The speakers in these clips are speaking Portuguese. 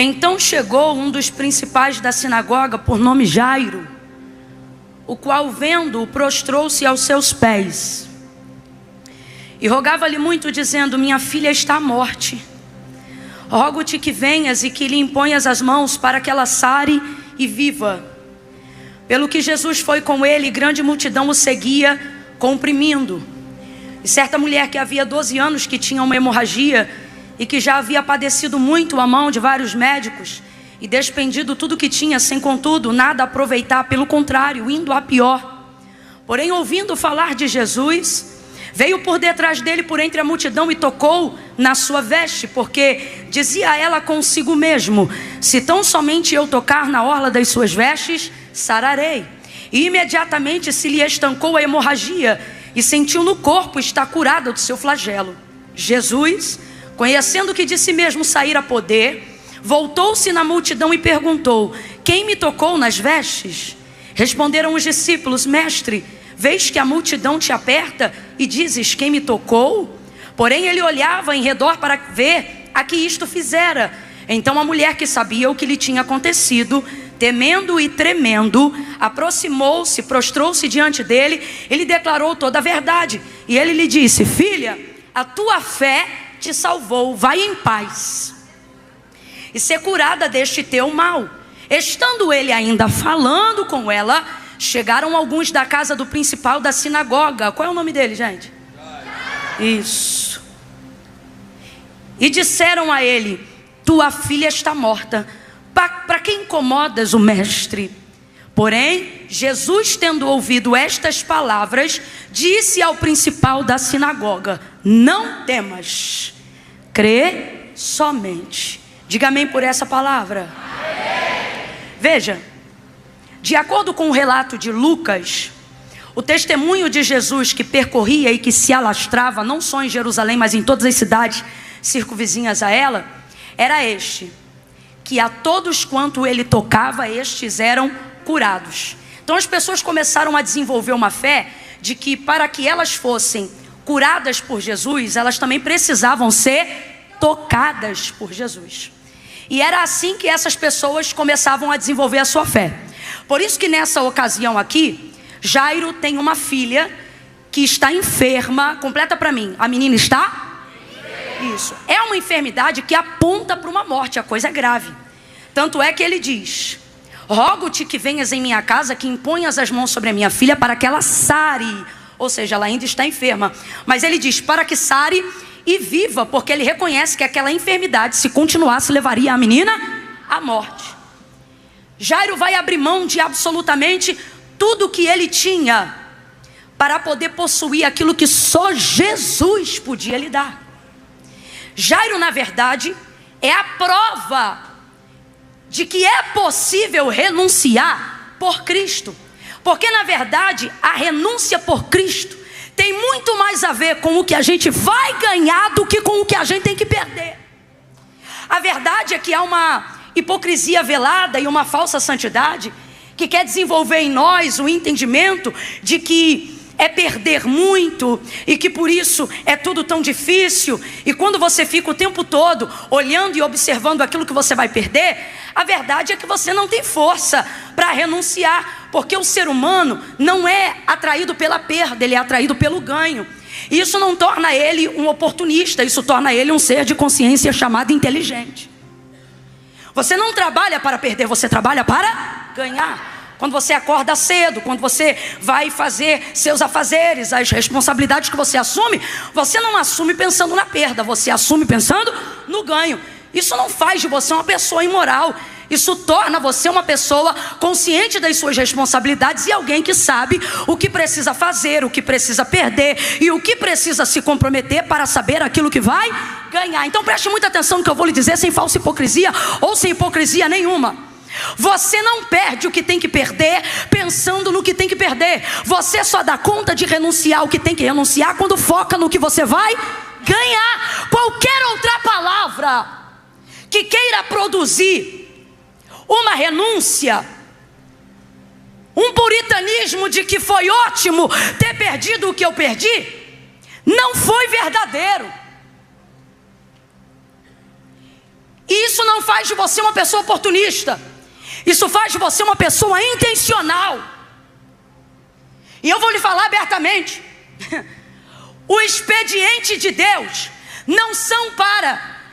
Então chegou um dos principais da sinagoga, por nome Jairo, o qual, vendo-o, prostrou-se aos seus pés e rogava-lhe muito, dizendo: minha filha está à morte. Rogo-te que venhas e que lhe imponhas as mãos, para que ela sare e viva. Pelo que Jesus foi com ele, e grande multidão o seguia, comprimindo. E certa mulher que havia 12 anos, que tinha uma hemorragia, e que já havia padecido muito à mão de vários médicos, e despendido tudo que tinha, sem contudo nada aproveitar, pelo contrário, indo a pior. Porém, ouvindo falar de Jesus, veio por detrás dele, por entre a multidão, e tocou na sua veste, porque dizia ela consigo mesmo: se tão somente eu tocar na orla das suas vestes, sararei. E imediatamente se lhe estancou a hemorragia, e sentiu no corpo estar curada do seu flagelo. Jesus, conhecendo que de si mesmo saíra poder, voltou-se na multidão e perguntou: quem me tocou nas vestes? Responderam os discípulos: mestre, vês que a multidão te aperta e dizes: quem me tocou? Porém ele olhava em redor para ver a que isto fizera. Então a mulher, que sabia o que lhe tinha acontecido, temendo e tremendo, aproximou-se, prostrou-se diante dele. Ele declarou toda a verdade, e ele lhe disse: filha, a tua fé te salvou, vai em paz e ser curada deste teu mal. Estando ele ainda falando com ela, chegaram alguns da casa do principal da sinagoga. Qual é o nome dele, gente? Isso. E disseram a ele: tua filha está morta, para que incomodas o mestre? Porém, Jesus, tendo ouvido estas palavras, disse ao principal da sinagoga: não temas, crê somente. Diga amém por essa palavra. Amém. Veja, de acordo com o relato de Lucas, o testemunho de Jesus, que percorria e que se alastrava não só em Jerusalém, mas em todas as cidades circunvizinhas a ela, era este: que a todos quanto ele tocava, estes eram curados. Então as pessoas começaram a desenvolver uma fé de que, para que elas fossem curadas por Jesus, elas também precisavam ser tocadas por Jesus. E era assim que essas pessoas começavam a desenvolver a sua fé. Por isso que nessa ocasião aqui, Jairo tem uma filha que está enferma. Completa para mim: a menina está? Isso. É uma enfermidade que aponta para uma morte, a coisa é grave. Tanto é que ele diz: rogo-te que venhas em minha casa, que imponhas as mãos sobre a minha filha, para que ela sare. Ou seja, ela ainda está enferma. Mas ele diz: para que sare e viva, porque ele reconhece que aquela enfermidade, se continuasse, levaria a menina à morte. Jairo vai abrir mão de absolutamente tudo que ele tinha, para poder possuir aquilo que só Jesus podia lhe dar. Jairo, na verdade, é a prova de que é possível renunciar por Cristo. Porque na verdade a renúncia por Cristo tem muito mais a ver com o que a gente vai ganhar do que com o que a gente tem que perder. A verdade é que há uma hipocrisia velada e uma falsa santidade que quer desenvolver em nós o entendimento de que é perder muito e que por isso é tudo tão difícil. E quando você fica o tempo todo olhando e observando aquilo que você vai perder, a verdade é que você não tem força para renunciar, porque o ser humano não é atraído pela perda, ele é atraído pelo ganho. E isso não torna ele um oportunista, isso torna ele um ser de consciência chamado inteligente. Você não trabalha para perder, você trabalha para ganhar. Quando você acorda cedo, quando você vai fazer seus afazeres, as responsabilidades que você não assume pensando na perda, você assume pensando no ganho. Isso não faz de você uma pessoa imoral. Isso torna você uma pessoa consciente das suas responsabilidades e alguém que sabe o que precisa fazer, o que precisa perder e o que precisa se comprometer para saber aquilo que vai ganhar. Então preste muita atenção no que eu vou lhe dizer, sem falsa hipocrisia ou sem hipocrisia nenhuma. Você não perde o que tem que perder pensando no que tem que perder. Você só dá conta de renunciar ao que tem que renunciar quando foca no que você vai ganhar. Qualquer outra palavra que queira produzir uma renúncia, um puritanismo de que foi ótimo ter perdido o que eu perdi, não foi verdadeiro. E isso não faz de você uma pessoa oportunista. Isso faz de você uma pessoa intencional. E eu vou lhe falar abertamente. O expediente de Deus não são para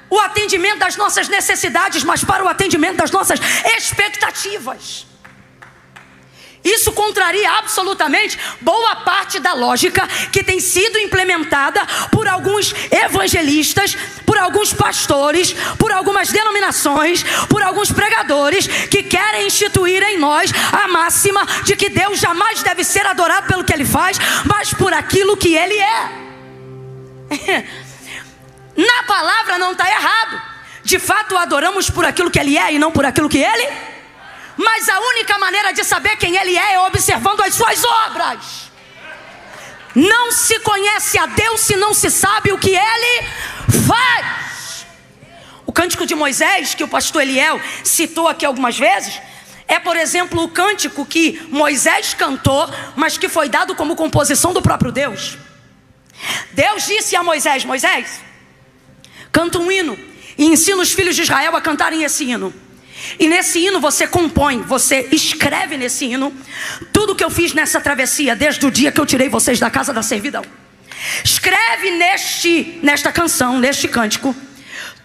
o atendimento das nossas necessidades, mas para o atendimento das nossas expectativas. Isso contraria absolutamente boa parte da lógica que tem sido implementada por alguns evangelistas, por alguns pastores, por algumas denominações, por alguns pregadores que querem instituir em nós a máxima de que Deus jamais deve ser adorado pelo que Ele faz, mas por aquilo que Ele é. Na palavra não está errado. De fato adoramos por aquilo que Ele é e não por aquilo que Ele. Mas a única maneira de saber quem Ele é observando as suas obras. Não se conhece a Deus se não se sabe o que Ele faz. O cântico de Moisés, que o pastor Eliel citou aqui algumas vezes, é, por exemplo, o cântico que Moisés cantou, mas que foi dado como composição do próprio Deus. Deus disse a Moisés: Moisés, canta um hino e ensina os filhos de Israel a cantarem esse hino. E nesse hino você compõe, você escreve nesse hino tudo que eu fiz nessa travessia, desde o dia que eu tirei vocês da casa da servidão. Escreve nesta canção, neste cântico,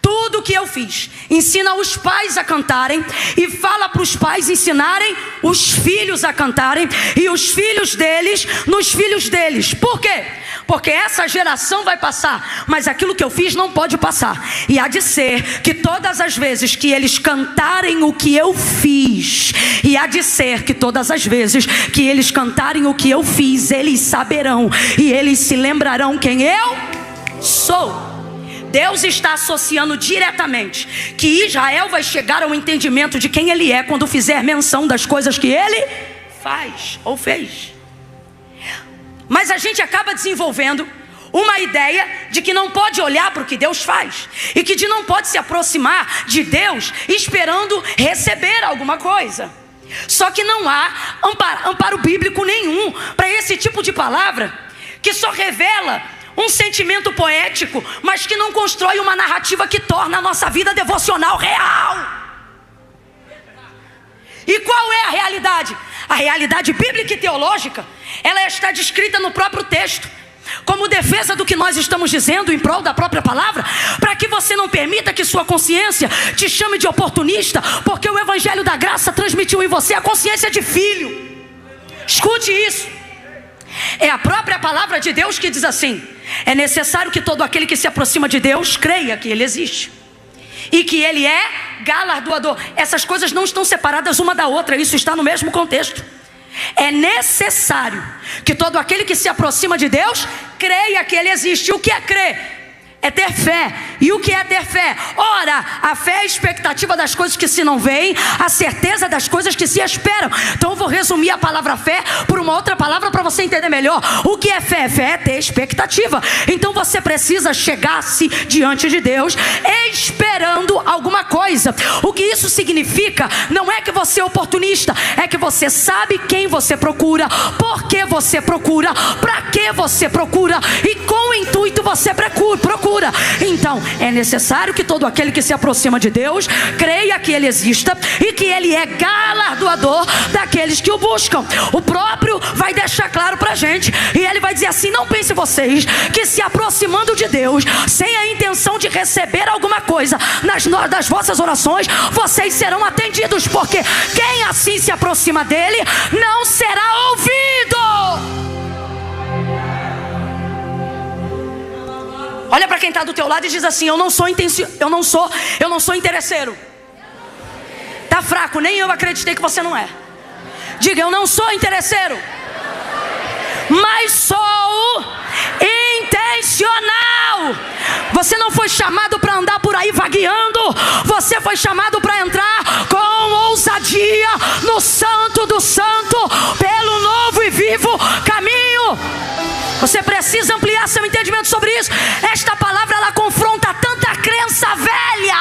tudo que eu fiz. Ensina os pais a cantarem e fala para os pais ensinarem os filhos a cantarem e os filhos deles nos filhos deles. Por quê? Porque essa geração vai passar, mas aquilo que eu fiz não pode passar. E há de ser que todas as vezes que eles cantarem o que eu fiz, e há de ser que todas as vezes que eles cantarem o que eu fiz, eles saberão e eles se lembrarão quem eu sou. Deus está associando diretamente que Israel vai chegar ao entendimento de quem Ele é quando fizer menção das coisas que Ele faz ou fez. Mas a gente acaba desenvolvendo uma ideia de que não pode olhar para o que Deus faz e que não pode se aproximar de Deus esperando receber alguma coisa. Só que não há amparo bíblico nenhum para esse tipo de palavra, que só revela um sentimento poético, mas que não constrói uma narrativa que torna a nossa vida devocional real. E qual é a realidade? A realidade bíblica e teológica, ela está descrita no próprio texto, como defesa do que nós estamos dizendo em prol da própria palavra, para que você não permita que sua consciência te chame de oportunista, porque o evangelho da graça transmitiu em você a consciência de filho. Escute isso. É a própria palavra de Deus que diz assim: é necessário que todo aquele que se aproxima de Deus creia que Ele existe e que Ele é galardoador. Essas coisas não estão separadas uma da outra, isso está no mesmo contexto. É necessário que todo aquele que se aproxima de Deus creia que Ele existe. O que é crer? É ter fé. E o que é ter fé? Ora, a fé é a expectativa das coisas que se não veem, a certeza das coisas que se esperam. Então eu vou resumir a palavra fé por uma outra palavra para você entender melhor. O que é fé? Fé é ter expectativa. Então você precisa chegar-se diante de Deus esperando alguma coisa. O que isso significa não é que você é oportunista, é que você sabe quem você procura, por que você procura, para que você procura e com o intuito você procura. Então é necessário que todo aquele que se aproxima de Deus creia que Ele exista e que Ele é galardoador daqueles que o buscam. O próprio vai deixar claro pra gente, e Ele vai dizer assim: não pense vocês que se aproximando de Deus sem a intenção de receber alguma coisa das vossas orações, vocês serão atendidos, porque quem assim se aproxima dele não será ouvido. Olha para quem está do teu lado e diz assim: eu não sou interesseiro. Tá fraco, nem eu acreditei que você não é. Diga: eu não sou interesseiro, mas sou intencional. Você não foi chamado para andar por aí vagueando, você foi chamado para entrar com ousadia no santo do santo, pelo novo e vivo caminho. Você precisa ampliar seu entendimento sobre isso. Esta palavra, ela confronta tanta crença velha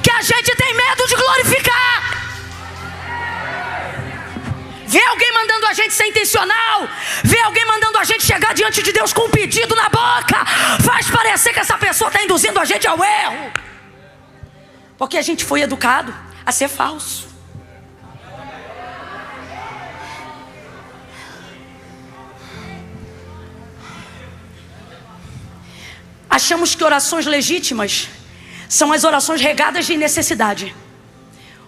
que a gente tem medo de glorificar. Vê alguém mandando a gente ser intencional, vê alguém mandando a gente chegar diante de Deus com um pedido na boca, faz parecer que essa pessoa está induzindo a gente ao erro. Porque a gente foi educado a ser falso. Achamos que orações legítimas são as orações regadas de necessidade.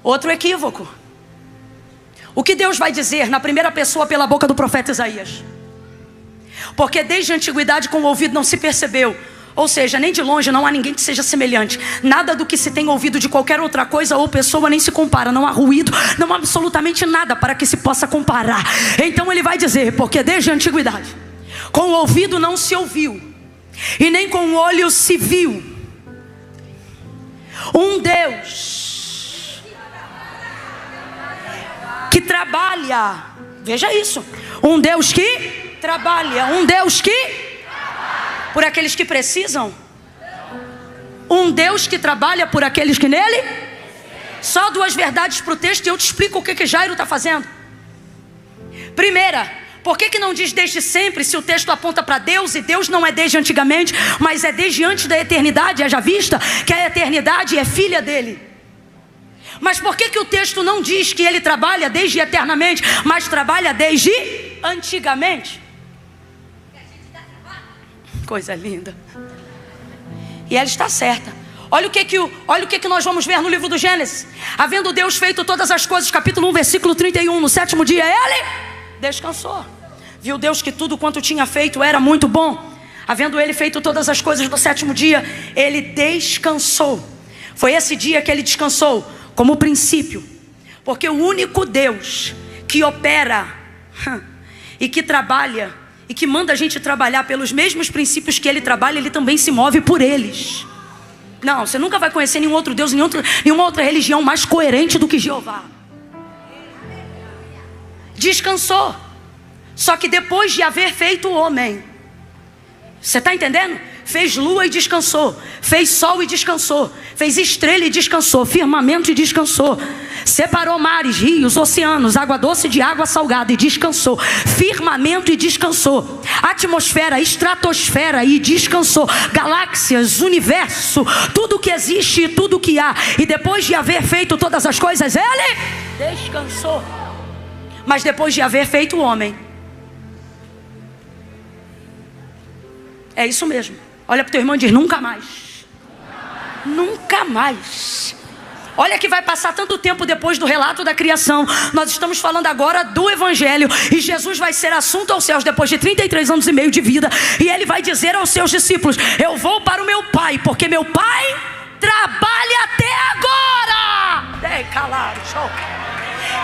Outro equívoco. O que Deus vai dizer na primeira pessoa pela boca do profeta Isaías? Porque desde a antiguidade com o ouvido não se percebeu. Ou seja, nem de longe não há ninguém que seja semelhante. Nada do que se tem ouvido de qualquer outra coisa ou pessoa nem se compara. Não há ruído, não há absolutamente nada para que se possa comparar. Então ele vai dizer, porque desde a antiguidade com o ouvido não se ouviu e nem com o olho se viu um Deus que trabalha. Veja isso. Um Deus que trabalha. Um Deus que por aqueles que precisam. Um Deus que trabalha por aqueles que nele. Só duas verdades para o texto e eu te explico o que Jairo está fazendo. Primeira, por que não diz desde sempre, se o texto aponta para Deus, e Deus não é desde antigamente, mas é desde antes da eternidade, haja vista que a eternidade é filha dele. Mas por que o texto não diz que ele trabalha desde eternamente, mas trabalha desde antigamente? Coisa linda. E ela está certa. Olha o que nós vamos ver no livro do Gênesis. Havendo Deus feito todas as coisas, capítulo 1, versículo 31, no sétimo dia ele descansou. Viu Deus que tudo quanto tinha feito era muito bom. Havendo ele feito todas as coisas no sétimo dia, ele descansou. Foi esse dia que ele descansou como princípio. Porque o único Deus que opera e que trabalha e que manda a gente trabalhar pelos mesmos princípios que ele trabalha, ele também se move por eles. Não, você nunca vai conhecer nenhum outro Deus, nenhuma outra religião mais coerente do que Jeová. Descansou. Só que depois de haver feito o homem, você está entendendo? Fez lua e descansou, fez sol e descansou, fez estrela e descansou, firmamento e descansou, separou mares, rios, oceanos, água doce de água salgada e descansou, firmamento e descansou, atmosfera, estratosfera e descansou, galáxias, universo, tudo que existe e tudo que há. E depois de haver feito todas as coisas, ele descansou. Mas depois de haver feito o homem, é isso mesmo. Olha para o teu irmão e diz: nunca mais. Nunca mais. Olha que vai passar tanto tempo depois do relato da criação. Nós estamos falando agora do Evangelho. E Jesus vai ser assunto aos céus depois de 33 anos e meio de vida. E ele vai dizer aos seus discípulos: eu vou para o meu Pai, porque meu Pai trabalha até agora.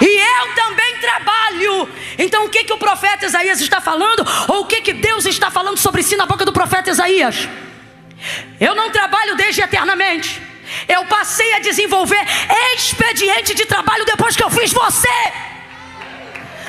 E eu também trabalho. Então o que o profeta Isaías está falando? Ou o que Deus está falando sobre si na boca do profeta Isaías? Eu não trabalho desde eternamente. Eu passei a desenvolver expediente de trabalho depois que eu fiz você.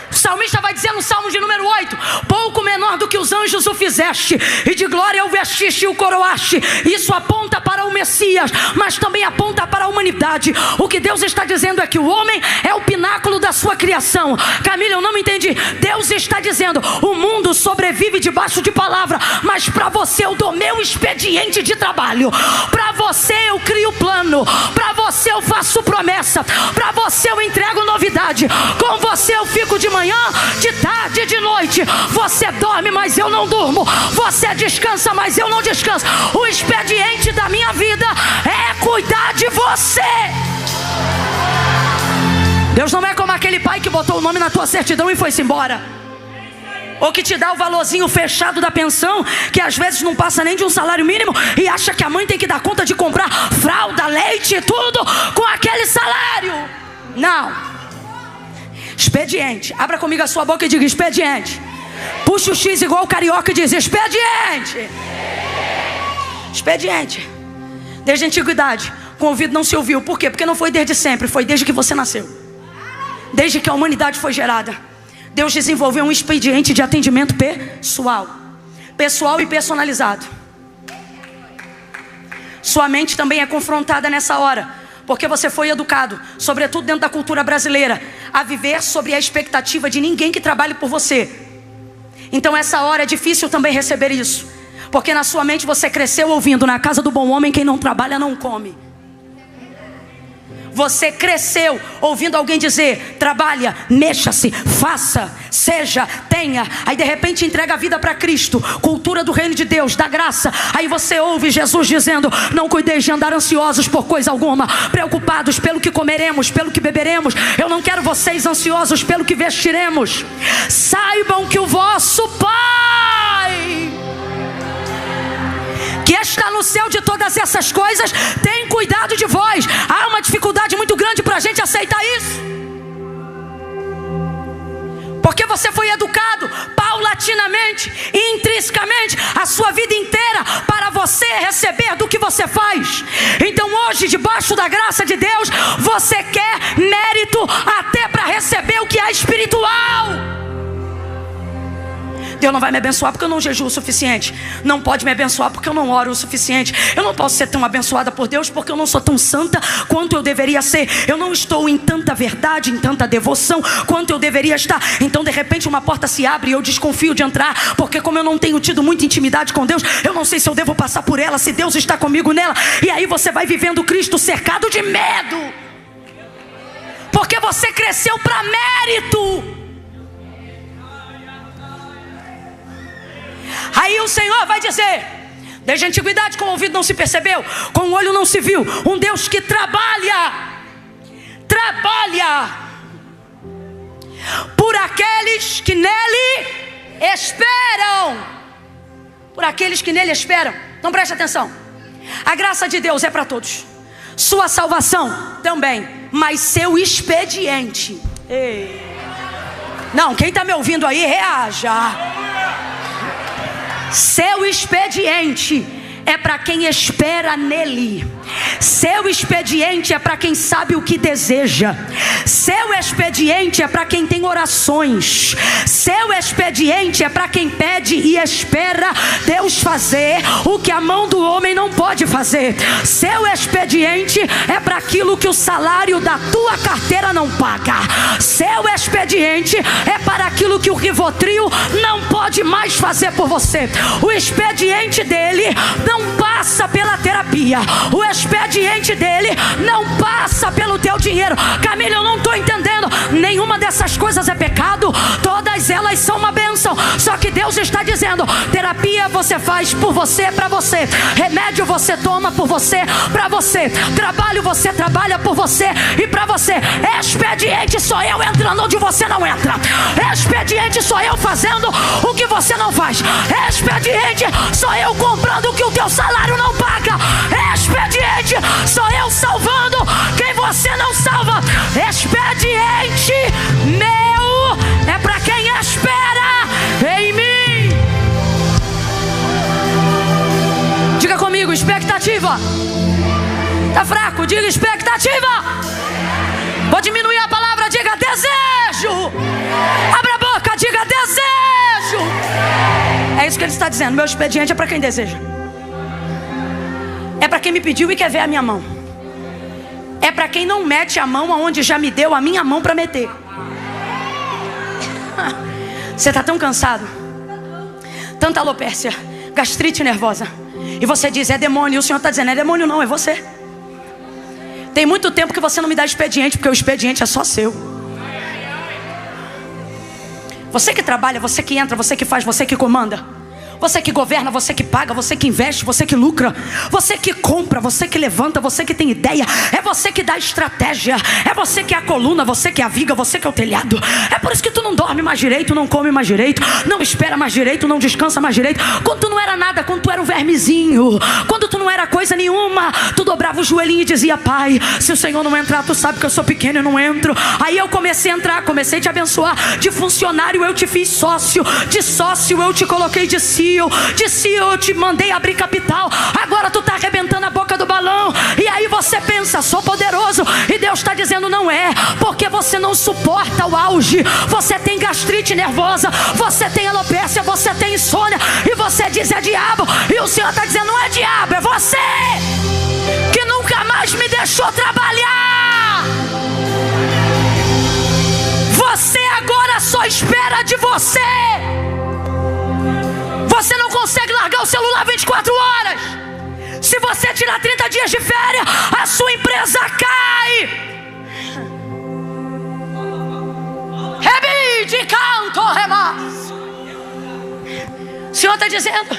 O salmista vai dizer no Salmo de número 8: pouco menor do que os anjos o fizeste, e de glória o vestiste e o coroaste. Isso aponta para o Messias, mas também aponta para a humanidade. O que Deus está dizendo é que o homem é o pináculo da sua criação. Camila, eu não entendi. Deus está dizendo: o mundo sobrevive debaixo de palavra, mas para você eu dou meu expediente de trabalho. Para você eu crio plano, para você eu faço promessa, para você eu entrego novidade. Com você eu fico de manhã, de tarde, de noite. Você dorme, mas eu não durmo. Você descansa, mas eu não descanso. O expediente da minha vida é cuidar de você. Deus não é como aquele pai que botou o nome na tua certidão e foi-se embora, ou que te dá o valorzinho fechado da pensão, que às vezes não passa nem de um salário mínimo, e acha que a mãe tem que dar conta de comprar fralda, leite e tudo com aquele salário. Não. Expediente. Abra comigo a sua boca e diga: expediente. Puxa o X igual o carioca e diz: expediente. Expediente. Desde a antiguidade com o ouvido não se ouviu. Por quê? Porque não foi desde sempre, foi desde que você nasceu. Desde que a humanidade foi gerada, Deus desenvolveu um expediente de atendimento pessoal e personalizado. Sua mente também é confrontada nessa hora, porque você foi educado, sobretudo dentro da cultura brasileira, a viver sobre a expectativa de ninguém que trabalhe por você. Então essa hora é difícil também receber isso, porque na sua mente você cresceu ouvindo: na casa do bom homem quem não trabalha não come. Você cresceu ouvindo alguém dizer: trabalha, mexa-se, faça, seja, tenha. Aí de repente entrega a vida para Cristo. Cultura do reino de Deus, da graça. Aí você ouve Jesus dizendo: não cuideis de andar ansiosos por coisa alguma, preocupados pelo que comeremos, pelo que beberemos. Eu não quero vocês ansiosos pelo que vestiremos. Saibam que o vosso Pai, que está no céu de todas essas coisas, tem cuidado de vós. Há uma dificuldade muito grande para a gente aceitar isso, porque você foi educado paulatinamente e intrinsecamente a sua vida inteira para você receber do que você faz. Então hoje, debaixo da graça de Deus, você quer mérito até para receber o que é espiritual. Deus não vai me abençoar porque eu não jejuo o suficiente. Não pode me abençoar porque eu não oro o suficiente. Eu não posso ser tão abençoada por Deus porque eu não sou tão santa quanto eu deveria ser. Eu não estou em tanta verdade, em tanta devoção quanto eu deveria estar. Então de repente uma porta se abre e eu desconfio de entrar, porque como eu não tenho tido muita intimidade com Deus, eu não sei se eu devo passar por ela, se Deus está comigo nela. E aí você vai vivendo Cristo cercado de medo, porque você cresceu para mérito. Aí o Senhor vai dizer: desde a antiguidade com o ouvido não se percebeu, com o olho não se viu, um Deus que trabalha por aqueles que nele esperam. Por aqueles que nele esperam. Então preste atenção. A graça de Deus é para todos, sua salvação também, mas seu expediente. Ei. Não, quem está me ouvindo aí, reaja. Seu expediente é para quem espera nele. Seu expediente é para quem sabe o que deseja. Seu expediente é para quem tem orações. Seu expediente é para quem pede e espera Deus fazer o que a mão do homem não pode fazer. Seu expediente é para aquilo que o salário da tua carteira não paga. Seu expediente é para aquilo que o Rivotril não pode mais fazer por você. O expediente dele não passa pela terapia. O expediente dele não passa pelo teu dinheiro. Camila, eu não estou entendendo. Nenhuma dessas coisas é pecado, todas elas são uma bênção. Só que Deus está dizendo: terapia você faz por você, para você. Remédio você toma por você, para você. Trabalho você trabalha por você e para você. Expediente sou eu entrando onde você não entra. Expediente sou eu fazendo o que você não faz. Expediente sou eu comprando o que o teu salário não paga. Expediente sou eu salvando quem você não salva. Expediente meu é para quem espera em mim. Diga comigo: expectativa. Tá fraco? Diga expectativa. Vou diminuir a palavra, diga desejo. Abra a boca, diga desejo. É isso que ele está dizendo. Meu expediente é para quem deseja. É para quem me pediu e quer ver a minha mão. É para quem não mete a mão aonde já me deu a minha mão para meter. Você está tão cansado, tanta alopécia, gastrite nervosa, e você diz: é demônio. E o Senhor está dizendo: é demônio não, é você. Tem muito tempo que você não me dá expediente, porque o expediente é só seu. Você que trabalha, você que entra, você que faz, você que comanda, você que governa, você que paga, você que investe, você que lucra, você que compra, você que levanta, você que tem ideia, é você que dá estratégia, é você que é a coluna, você que é a viga, você que é o telhado. É por isso que tu não dorme mais direito, não come mais direito, não espera mais direito, não descansa mais direito. Quando tu não era nada, quando tu era um vermezinho, quando tu não era coisa nenhuma, tu dobrava o joelhinho e dizia: Pai, se o Senhor não entrar, tu sabe que eu sou pequeno e não entro. Aí eu comecei a entrar, comecei a te abençoar. De funcionário eu te fiz sócio, de sócio eu te coloquei de CEO, de CEO eu te mandei abrir capital. Agora tu está arrebentando a boca do balão. E aí você pensa: sou poderoso. E Deus está dizendo: não é, porque você não suporta o auge. Você tem gastrite nervosa, você tem alopécia, você tem insônia, e você diz: é diabo. E o Senhor está dizendo: não é diabo, é você que nunca mais me deixou trabalhar. Você agora só espera de você. Você não consegue largar o celular 24 horas. Se você tirar 30 dias de férias, a sua empresa cai. De canto, remas. O Senhor está dizendo: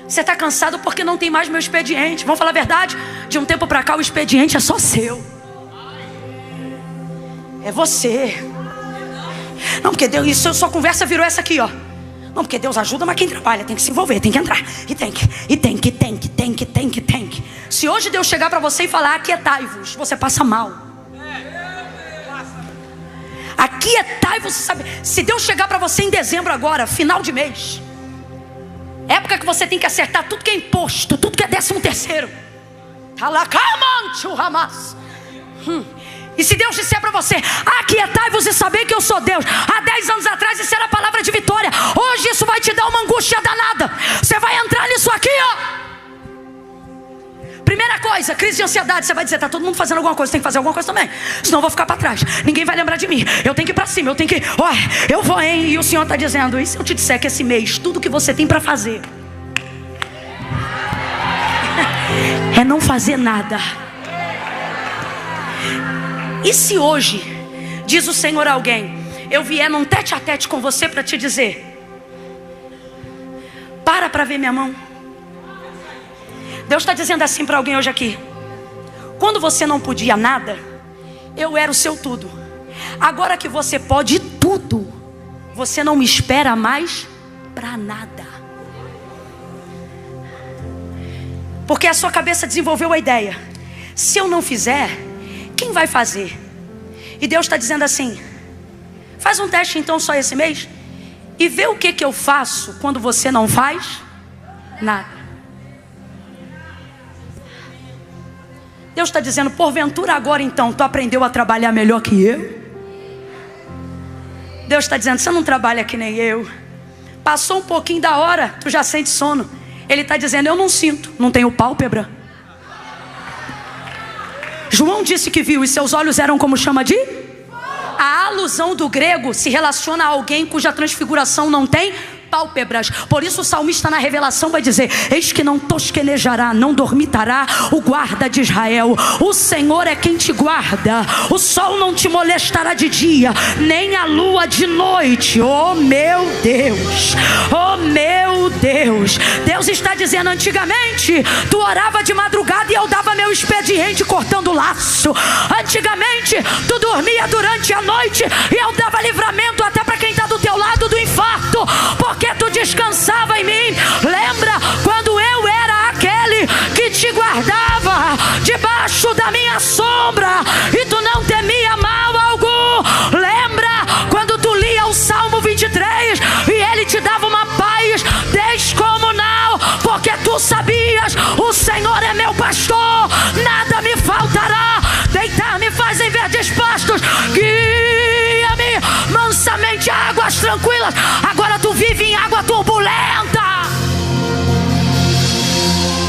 você está cansado porque não tem mais meu expediente. Vamos falar a verdade? De um tempo para cá o expediente é só seu. É você. Não, porque Deus, isso, sua conversa virou essa aqui, ó. Não, porque Deus ajuda, mas quem trabalha tem que se envolver, tem que entrar. E tem que. Se hoje Deus chegar para você e falar: aquietai-vos, você passa mal. Aquietai, você sabe. Se Deus chegar para você em dezembro agora, final de mês, época que você tem que acertar tudo que é imposto, tudo que é 13º. E se Deus disser para você: aquietai-vos e saber que eu sou Deus. Há 10 anos atrás isso era a palavra de vitória. Hoje isso vai te dar uma angústia danada. Você vai entrar nisso aqui, ó. Primeira coisa, crise de ansiedade. Você vai dizer: tá todo mundo fazendo alguma coisa, tem que fazer alguma coisa também, senão eu vou ficar para trás, ninguém vai lembrar de mim. Eu tenho que ir para cima, eu tenho que, eu vou, hein? E o Senhor está dizendo: e se eu te disser que esse mês tudo que você tem para fazer é não fazer nada? E se hoje, diz o Senhor a alguém, eu vier num tete a tete com você para te dizer: para ver minha mão? Deus está dizendo assim para alguém hoje aqui: quando você não podia nada, eu era o seu tudo. Agora que você pode tudo, você não me espera mais para nada. Porque a sua cabeça desenvolveu a ideia: se eu não fizer, quem vai fazer? E Deus está dizendo assim: faz um teste então só esse mês e vê o que eu faço quando você não faz nada. Deus está dizendo: porventura agora então tu aprendeu a trabalhar melhor que eu? Deus está dizendo: você não trabalha que nem eu. Passou um pouquinho da hora, tu já sente sono. Ele está dizendo: eu não sinto, não tenho pálpebra. João disse que viu e seus olhos eram como chama de... A alusão do grego se relaciona a alguém cuja transfiguração não tem pálpebras. Por isso o salmista na revelação vai dizer: eis que não tosquenejará, não dormitará o guarda de Israel. O Senhor é quem te guarda. O sol não te molestará de dia, nem a lua de noite. Oh meu Deus, oh meu Deus. Deus está dizendo: antigamente tu orava de madrugada e eu dava meu expediente cortando laço. Antigamente tu dormia durante a noite e eu dava livramento até para quem está do teu lado do infarto, porque tu descansava em mim. Lembra quando eu era aquele que te guardava debaixo da minha sombra e tu não temia mal algum? Lembra quando tu lia o Salmo 23 e ele te dava uma paz descomunal, porque tu sabias: o Senhor é meu pastor, nada me faltará. Deitar-me faz em verdes pastos, guia-me mansamente a águas tranquilas. Agora tu vive em água turbulenta.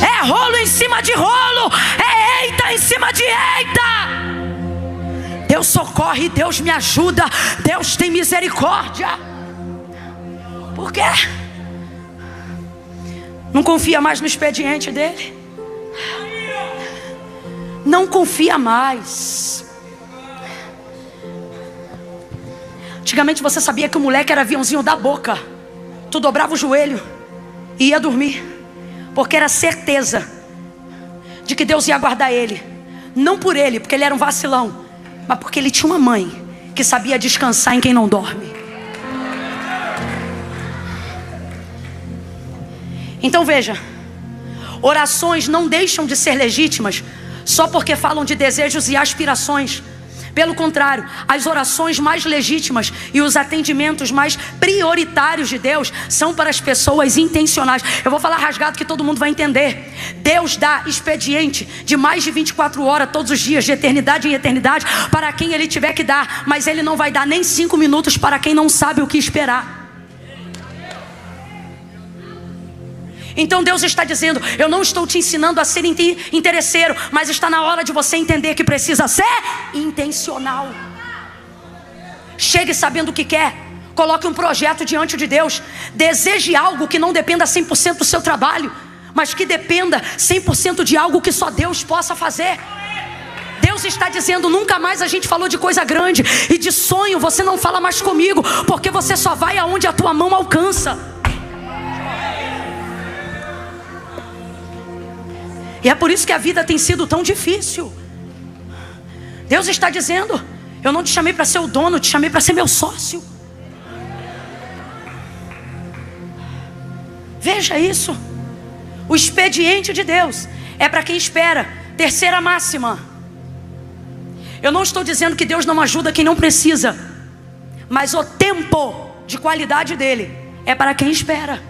É rolo em cima de rolo, é eita em cima de eita. Deus socorre, Deus me ajuda, Deus tem misericórdia. Por quê? Não confia mais no expediente dele? Não confia mais. Antigamente você sabia que o moleque era aviãozinho da boca. Tu dobrava o joelho e ia dormir, porque era certeza de que Deus ia guardar ele. Não por ele, porque ele era um vacilão, mas porque ele tinha uma mãe que sabia descansar em quem não dorme. Então veja, orações não deixam de ser legítimas só porque falam de desejos e aspirações. Pelo contrário, as orações mais legítimas e os atendimentos mais prioritários de Deus são para as pessoas intencionais. Eu vou falar rasgado que todo mundo vai entender. Deus dá expediente de mais de 24 horas todos os dias, de eternidade em eternidade, para quem Ele tiver que dar. Mas Ele não vai dar nem 5 minutos para quem não sabe o que esperar. Então Deus está dizendo: eu não estou te ensinando a ser interesseiro, mas está na hora de você entender que precisa ser intencional. Chegue sabendo o que quer. Coloque um projeto diante de Deus. Deseje algo que não dependa 100% do seu trabalho. mas que dependa 100% de algo que só Deus possa fazer. Deus está dizendo: nunca mais a gente falou de coisa grande e de sonho, você não fala mais comigo, porque você só vai aonde a tua mão alcança. E é por isso que a vida tem sido tão difícil. Deus está dizendo: eu não te chamei para ser o dono, eu te chamei para ser meu sócio. Veja isso. O expediente de Deus é para quem espera. Terceira máxima: eu não estou dizendo que Deus não ajuda quem não precisa, mas o tempo de qualidade dele é para quem espera.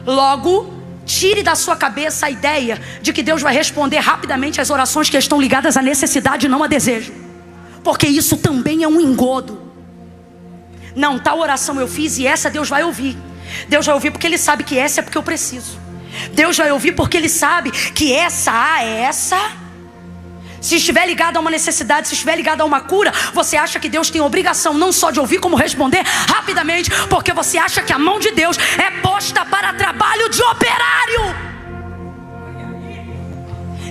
Logo, tire da sua cabeça a ideia de que Deus vai responder rapidamente às orações que estão ligadas à necessidade e não a desejo, porque isso também é um engodo. Não, tal oração eu fiz e essa Deus vai ouvir. Deus vai ouvir porque Ele sabe que essa é porque eu preciso. Deus vai ouvir porque Ele sabe que essa é essa. Se estiver ligado a uma necessidade, se estiver ligado a uma cura, você acha que Deus tem obrigação não só de ouvir, como responder rapidamente, porque você acha que a mão de Deus é posta para trabalho de operário.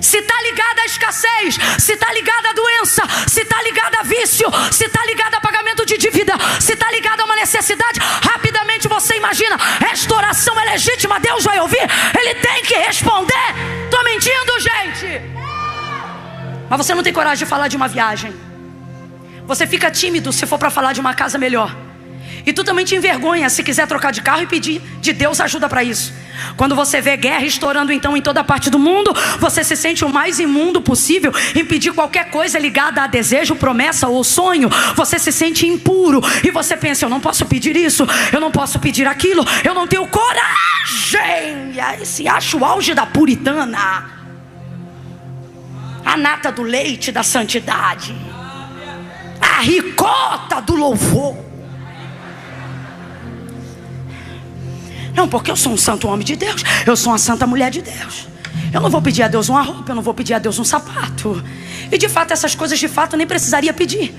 Se está ligado à escassez, se está ligado à doença, se está ligado a vício, se está ligado a pagamento de dívida, se está ligado a uma necessidade, rapidamente você imagina: esta oração é legítima, Deus vai ouvir, Ele tem que responder. Estou mentindo, gente? Mas você não tem coragem de falar de uma viagem. Você fica tímido se for para falar de uma casa melhor. E tu também te envergonha se quiser trocar de carro e pedir de Deus ajuda para isso. Quando você vê guerra estourando então em toda parte do mundo, você se sente o mais imundo possível em pedir qualquer coisa ligada a desejo, promessa ou sonho. Você se sente impuro e você pensa: eu não posso pedir isso, eu não posso pedir aquilo, eu não tenho coragem. E aí se acha o auge da puritana, a nata do leite da santidade, a ricota do louvor. Não, porque eu sou um santo homem de Deus, eu sou uma santa mulher de Deus. Eu não vou pedir a Deus uma roupa, eu não vou pedir a Deus um sapato. E de fato essas coisas de fato nem precisaria pedir.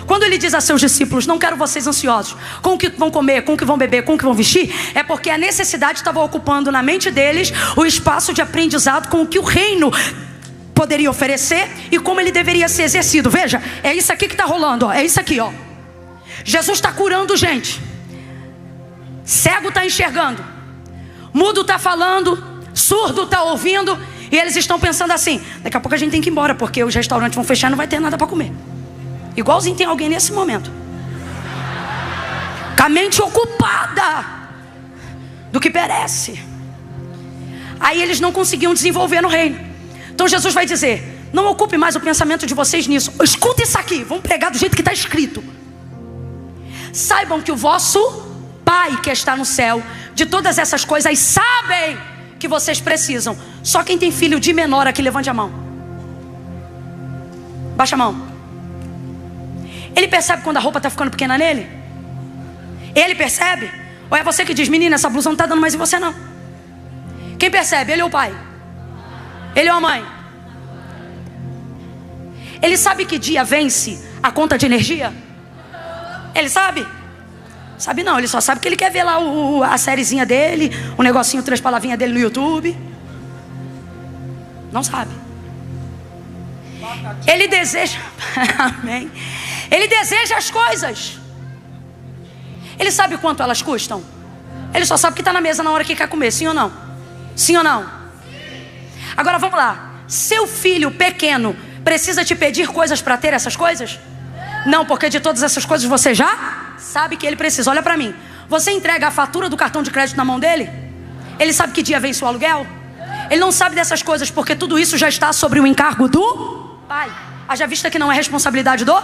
Quando Ele diz a seus discípulos: não quero vocês ansiosos com o que vão comer, com o que vão beber, com o que vão vestir, é porque a necessidade estava ocupando na mente deles o espaço de aprendizado com o que o reino poderia oferecer e como ele deveria ser exercido. Veja, é isso aqui que está rolando, ó. É isso aqui, ó. Jesus está curando gente. Cego está enxergando, mudo está falando, surdo está ouvindo. E eles estão pensando assim: daqui a pouco a gente tem que ir embora, porque os restaurantes vão fechar e não vai ter nada para comer. Igualzinho tem alguém nesse momento, com a mente ocupada do que perece. Aí eles não conseguiam desenvolver no reino. Então Jesus vai dizer: não ocupe mais o pensamento de vocês nisso. Escuta isso aqui, vamos pregar do jeito que está escrito. Saibam que o vosso Pai que está no céu, de todas essas coisas sabem que vocês precisam. Só quem tem filho de menor aqui, levante a mão. Baixa a mão. Ele percebe quando a roupa está ficando pequena nele? Ele percebe? Ou é você que diz: menina, essa blusa não está dando mais em você não? Quem percebe? Ele ou o pai? Ele ou a mãe? Ele sabe que dia vence a conta de energia? Ele sabe? Sabe não, ele só sabe que ele quer ver lá a sériezinha dele, o negocinho, 3 palavrinhas dele no YouTube. Não sabe. Ele deseja amém. Ele deseja as coisas. Ele sabe quanto elas custam? Ele só sabe que está na mesa na hora que quer comer, sim ou não? Sim ou não? Agora vamos lá. Seu filho pequeno precisa te pedir coisas para ter essas coisas? Não, porque de todas essas coisas você já sabe que ele precisa. Olha para mim. Você entrega a fatura do cartão de crédito na mão dele? Ele sabe que dia vence o aluguel? Ele não sabe dessas coisas porque tudo isso já está sobre o encargo do Pai. Haja vista que não é responsabilidade do...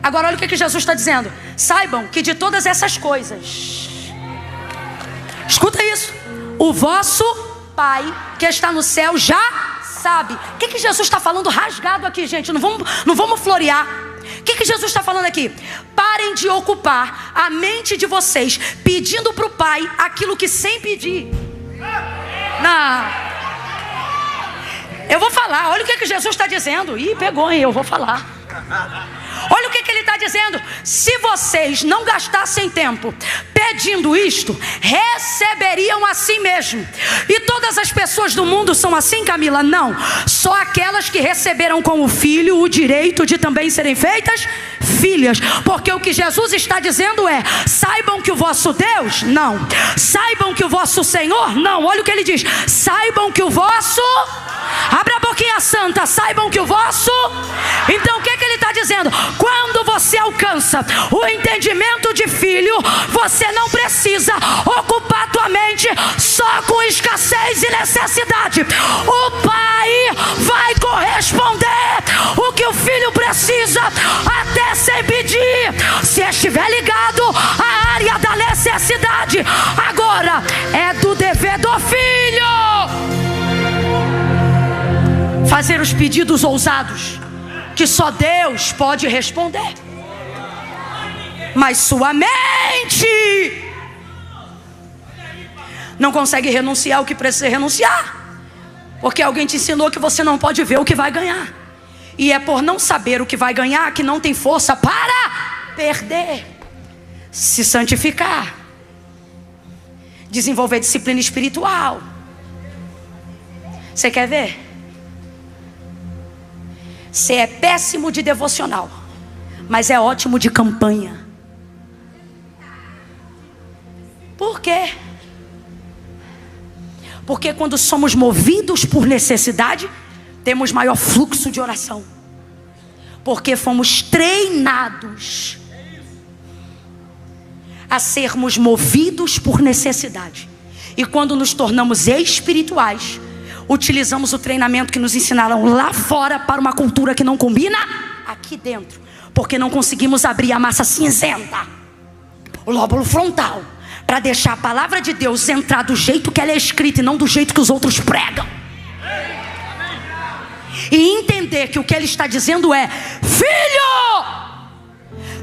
Agora olha o que Jesus está dizendo. Saibam que de todas essas coisas, escuta isso, o vosso Pai que está no céu já sabe. O que Jesus está falando rasgado aqui, gente? Não vamos florear. O que Jesus está falando aqui? Parem de ocupar a mente de vocês pedindo para o Pai aquilo que sem pedir. Não. Eu vou falar. Olha o que Jesus está dizendo. Ih, pegou, hein? Eu vou falar. Olha o que ele está dizendo: se vocês não gastassem tempo pedindo isto, receberiam assim mesmo. E todas as pessoas do mundo são assim, Camila? Não, só aquelas que receberam com o Filho o direito de também serem feitas filhas. Porque o que Jesus está dizendo é: saibam que o vosso Deus, não. Saibam que o vosso Senhor, não. Olha o que ele diz: saibam que o vosso... Abra a boquinha santa. Saibam que o vosso... Então o que ele está dizendo? Quando você alcança o entendimento de filho, você não precisa ocupar a tua mente só com escassez e necessidade. O Pai vai corresponder o que o filho precisa, até sem pedir, se estiver ligado à área da necessidade. Agora é do dever do filho fazer os pedidos ousados que só Deus pode responder. Mas sua mente não consegue renunciar ao que precisa renunciar, porque alguém te ensinou que você não pode ver o que vai ganhar. E é por não saber o que vai ganhar que não tem força para perder. Se santificar, desenvolver disciplina espiritual. Você quer ver? Você é péssimo de devocional, mas é ótimo de campanha. Por quê? Porque quando somos movidos por necessidade, temos maior fluxo de oração. Porque fomos treinados a sermos movidos por necessidade. E quando nos tornamos espirituais, utilizamos o treinamento que nos ensinaram lá fora para uma cultura que não combina aqui dentro. Porque não conseguimos abrir a massa cinzenta, o lóbulo frontal, para deixar a palavra de Deus entrar do jeito que ela é escrita e não do jeito que os outros pregam. E entender que o que ele está dizendo é: filho,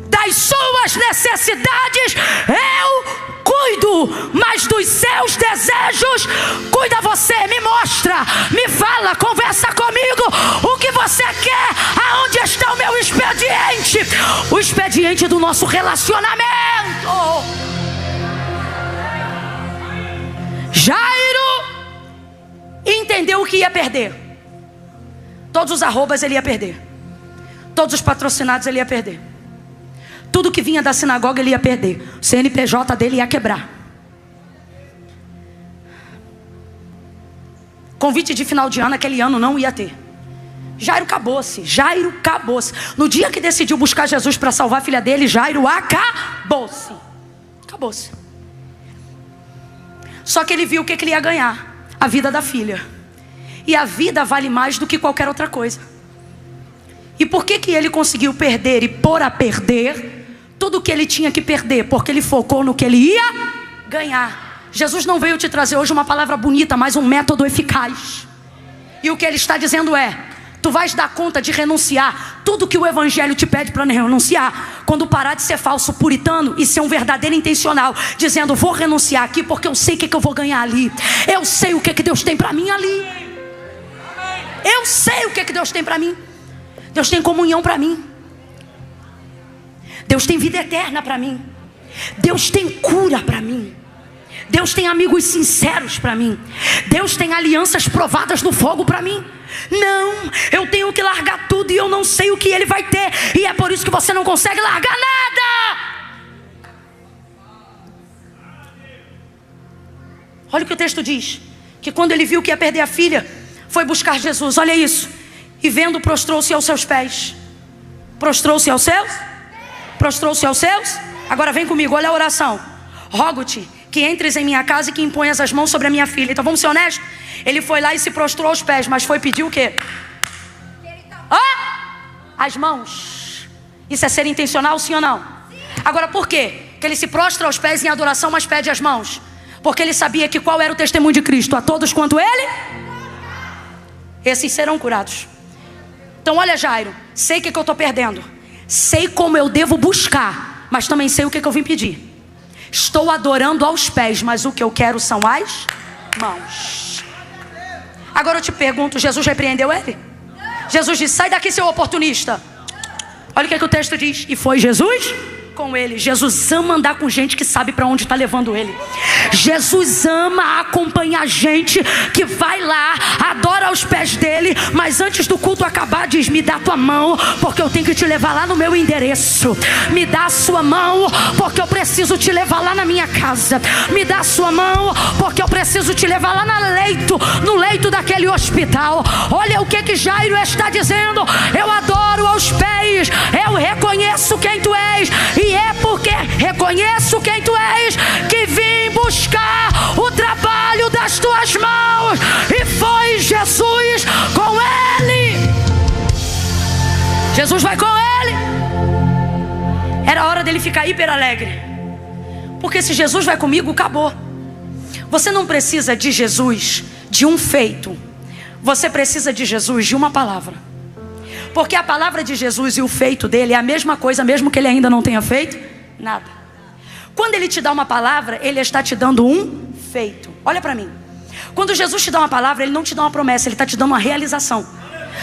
das suas necessidades eu cuido, mas dos seus desejos cuida você. Me mostra, me fala, conversa comigo. O que você quer? Aonde está o meu expediente? O expediente do nosso relacionamento. Jairo entendeu o que ia perder. Todos os arrobas ele ia perder. Todos os patrocinados ele ia perder. Tudo que vinha da sinagoga ele ia perder. O CNPJ dele ia quebrar. Convite de final de ano, aquele ano não ia ter. Jairo acabou-se. Jairo acabou-se. No dia que decidiu buscar Jesus para salvar a filha dele, Jairo acabou-se. Acabou-se. Só que ele viu o que ele ia ganhar: a vida da filha. E a vida vale mais do que qualquer outra coisa. E por que ele conseguiu perder e pôr a perder tudo o que ele tinha que perder? Porque ele focou no que ele ia ganhar. Jesus não veio te trazer hoje uma palavra bonita, mas um método eficaz. E o que ele está dizendo é: tu vais dar conta de renunciar tudo que o evangelho te pede para renunciar, quando parar de ser falso puritano e ser um verdadeiro intencional, dizendo: vou renunciar aqui porque eu sei o que eu vou ganhar ali. Eu sei o que Deus tem para mim ali. Eu sei o que Deus tem para mim. Deus tem comunhão para mim. Deus tem vida eterna para mim. Deus tem cura para mim. Deus tem amigos sinceros para mim. Deus tem alianças provadas no fogo para mim. Não, eu tenho que largar tudo e eu não sei o que ele vai ter. E é por isso que você não consegue largar nada. Olha o que o texto diz: que quando ele viu que ia perder a filha, foi buscar Jesus. Olha isso. E vendo, prostrou-se aos seus pés. Prostrou-se aos seus? Prostrou-se aos seus? Agora vem comigo, olha a oração: rogo-te que entres em minha casa e que imponhas as mãos sobre a minha filha. Então vamos ser honestos. Ele foi lá e se prostrou aos pés, mas foi pedir o quê? As mãos. Isso é ser intencional, sim ou não? Agora por quê? Que ele se prostra aos pés em adoração, mas pede as mãos? Porque ele sabia que qual era o testemunho de Cristo? A todos quanto ele, esses serão curados. Então olha, Jairo, sei o que eu estou perdendo, sei como eu devo buscar, mas também sei o que eu vim pedir. Estou adorando aos pés, mas o que eu quero são as mãos. Agora eu te pergunto, Jesus repreendeu ele? Jesus disse: sai daqui, seu oportunista. Olha o que o texto diz. E foi Jesus com ele. Jesus ama andar com gente que sabe para onde está levando ele. Jesus ama acompanhar gente que vai lá, adora aos pés dele, mas antes do culto acabar diz: me dá tua mão, porque eu tenho que te levar lá no meu endereço. Me dá a sua mão, porque eu preciso te levar lá na minha casa. Me dá a sua mão, porque eu preciso te levar lá no leito daquele hospital. Olha o que Jairo está dizendo: eu adoro aos pés, eu reconheço quem tu és, e é porque reconheço quem tu és que vim buscar o trabalho das tuas mãos. E foi Jesus com ele. Jesus vai com ele. Era hora dele ficar hiper alegre, porque se Jesus vai comigo, acabou. Você não precisa de Jesus de um feito, você precisa de Jesus de uma palavra. Porque a palavra de Jesus e o feito dele é a mesma coisa, mesmo que ele ainda não tenha feito nada. Quando ele te dá uma palavra, ele está te dando um feito. Olha para mim. Quando Jesus te dá uma palavra, ele não te dá uma promessa, ele está te dando uma realização.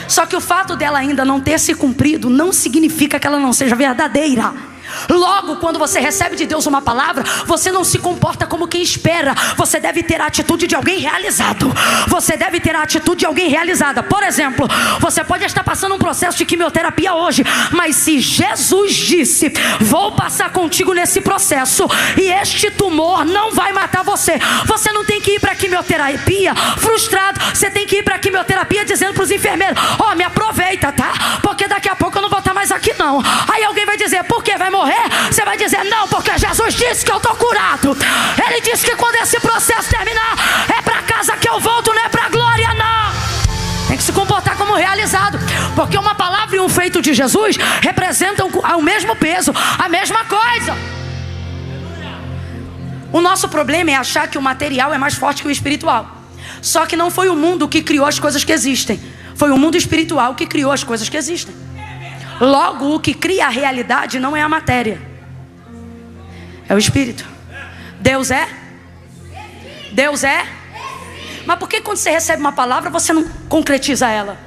Só que o fato dela ainda não ter se cumprido não significa que ela não seja verdadeira. Logo, quando você recebe de Deus uma palavra, você não se comporta como quem espera. Você deve ter a atitude de alguém realizado. Você deve ter a atitude de alguém realizada. Por exemplo, você pode estar passando um processo de quimioterapia hoje, mas se Jesus disse: vou passar contigo nesse processo, e este tumor não vai matar você, você não tem que ir para a quimioterapia frustrado. Você tem que ir para a quimioterapia dizendo para os enfermeiros: ó, me aproveita, tá? Porque daqui a pouco eu não vou estar mais aqui não. Aí alguém vai dizer: por que vai morrer? Você vai dizer: não, porque Jesus disse que eu estou curado. Ele disse que quando esse processo terminar, é para casa que eu volto, não é para a glória não. Tem que se comportar como realizado, porque uma palavra e um feito de Jesus representam o mesmo peso, a mesma coisa. O nosso problema é achar que o material é mais forte que o espiritual. Só que não foi o mundo que criou as coisas que existem, foi o mundo espiritual que criou as coisas que existem. Logo, o que cria a realidade não é a matéria, é o Espírito. Deus é? Deus é? Mas por que quando você recebe uma palavra você não concretiza ela?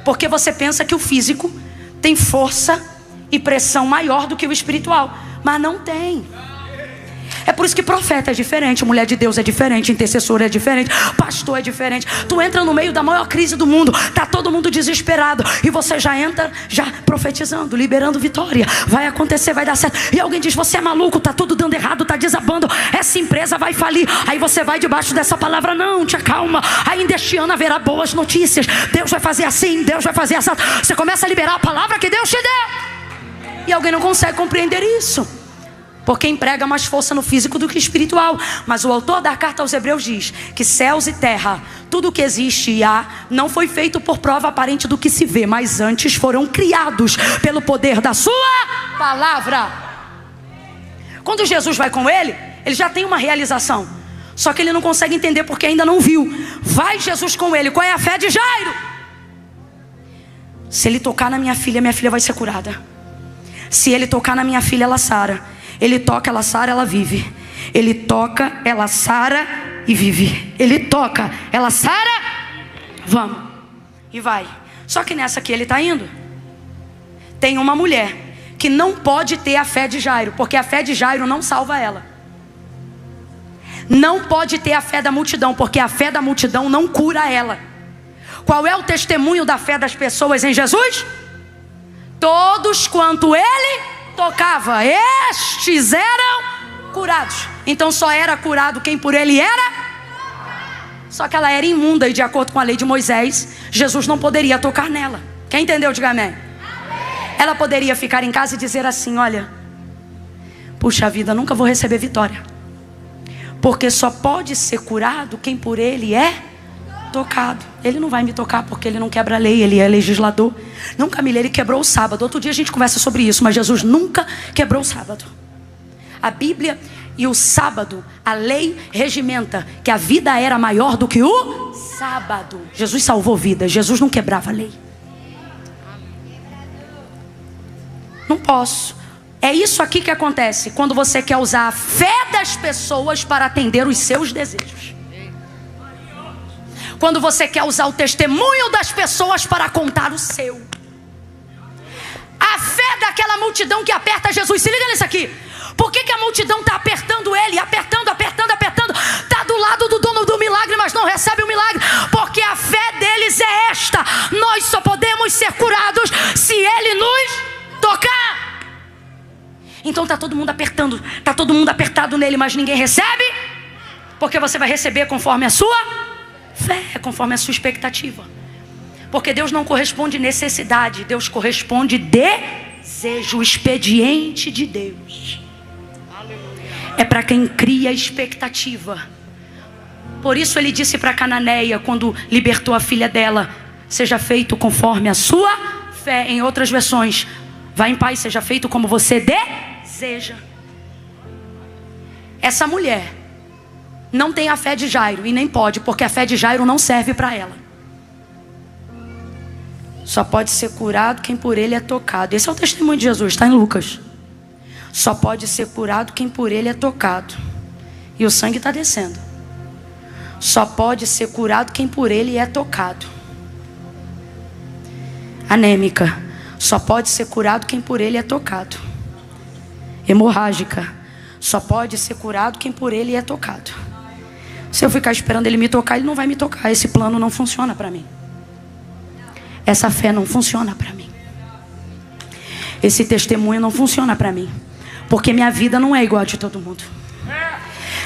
Porque você pensa que o físico tem força e pressão maior do que o espiritual. Mas não tem. É por isso que profeta é diferente, mulher de Deus é diferente, intercessor é diferente, pastor é diferente. Tu entra no meio da maior crise do mundo, tá todo mundo desesperado, e você já entra já profetizando, liberando vitória. Vai acontecer, vai dar certo. E alguém diz: você é maluco, tá tudo dando errado, tá desabando, essa empresa vai falir. Aí você vai debaixo dessa palavra: não, te acalma, ainda este ano haverá boas notícias, Deus vai fazer assim, Deus vai fazer assim. Você começa a liberar a palavra que Deus te deu, e alguém não consegue compreender isso, porque emprega mais força no físico do que espiritual. Mas o autor da carta aos Hebreus diz que céus e terra, tudo o que existe e há, não foi feito por prova aparente do que se vê, mas antes foram criados pelo poder da sua palavra. Quando Jesus vai com ele, ele já tem uma realização, só que ele não consegue entender porque ainda não viu. Vai Jesus com ele. Qual é a fé de Jairo? Se ele tocar na minha filha vai ser curada. Se ele tocar na minha filha, ela sara. Ele toca, ela sara, ela vive. Ele toca, ela sara e vive. Ele toca, ela sara, vamos, e vai. Só que nessa que ele está indo, tem uma mulher que não pode ter a fé de Jairo, porque a fé de Jairo não salva ela. Não pode ter a fé da multidão, porque a fé da multidão não cura ela. Qual é o testemunho da fé das pessoas em Jesus? Todos quanto ele tocava, estes eram curados. Então só era curado quem por ele era. Só que ela era imunda, e de acordo com a lei de Moisés, Jesus não poderia tocar nela. Quem entendeu, diga amém. Ela poderia ficar em casa e dizer assim: olha, puxa vida, nunca vou receber vitória, porque só pode ser curado quem por ele é tocado. Ele não vai me tocar porque ele não quebra a lei, ele é legislador. Nunca me lê, ele quebrou o sábado. Outro dia a gente conversa sobre isso, mas Jesus nunca quebrou o sábado. A Bíblia e o sábado, a lei regimenta que a vida era maior do que o sábado. Jesus salvou vidas, Jesus não quebrava a lei. Não posso. É isso aqui que acontece quando você quer usar a fé das pessoas para atender os seus desejos. Quando você quer usar o testemunho das pessoas para contar o seu. multidão que aperta Jesus. Se liga nisso aqui. Por que a multidão está apertando ele? Apertando. Está do lado do dono do milagre, mas não recebe o milagre. Porque a fé deles é esta: nós só podemos ser curados se ele nos tocar. Então está todo mundo apertando, está todo mundo apertado nele, mas ninguém recebe. Porque você vai receber conforme a sua fé, conforme a sua expectativa. Porque Deus não corresponde necessidade, Deus corresponde desejo. O expediente de Deus é para quem cria expectativa. Por isso ele disse para Cananeia, quando libertou a filha dela: seja feito conforme a sua fé. Em outras versões, vá em paz, seja feito como você deseja. Essa mulher não tem a fé de Jairo, e nem pode, porque a fé de Jairo não serve para ela. Só pode ser curado quem por ele é tocado. Esse é o testemunho de Jesus, está em Lucas. Só pode ser curado quem por ele é tocado. E o sangue está descendo. Só pode ser curado quem por ele é tocado. Anêmica, só pode ser curado quem por ele é tocado. Hemorrágica, só pode ser curado quem por ele é tocado. Se eu ficar esperando ele me tocar, ele não vai me tocar. Esse plano não funciona para mim. Essa fé não funciona para mim. Esse testemunho não funciona para mim. Porque minha vida não é igual a de todo mundo.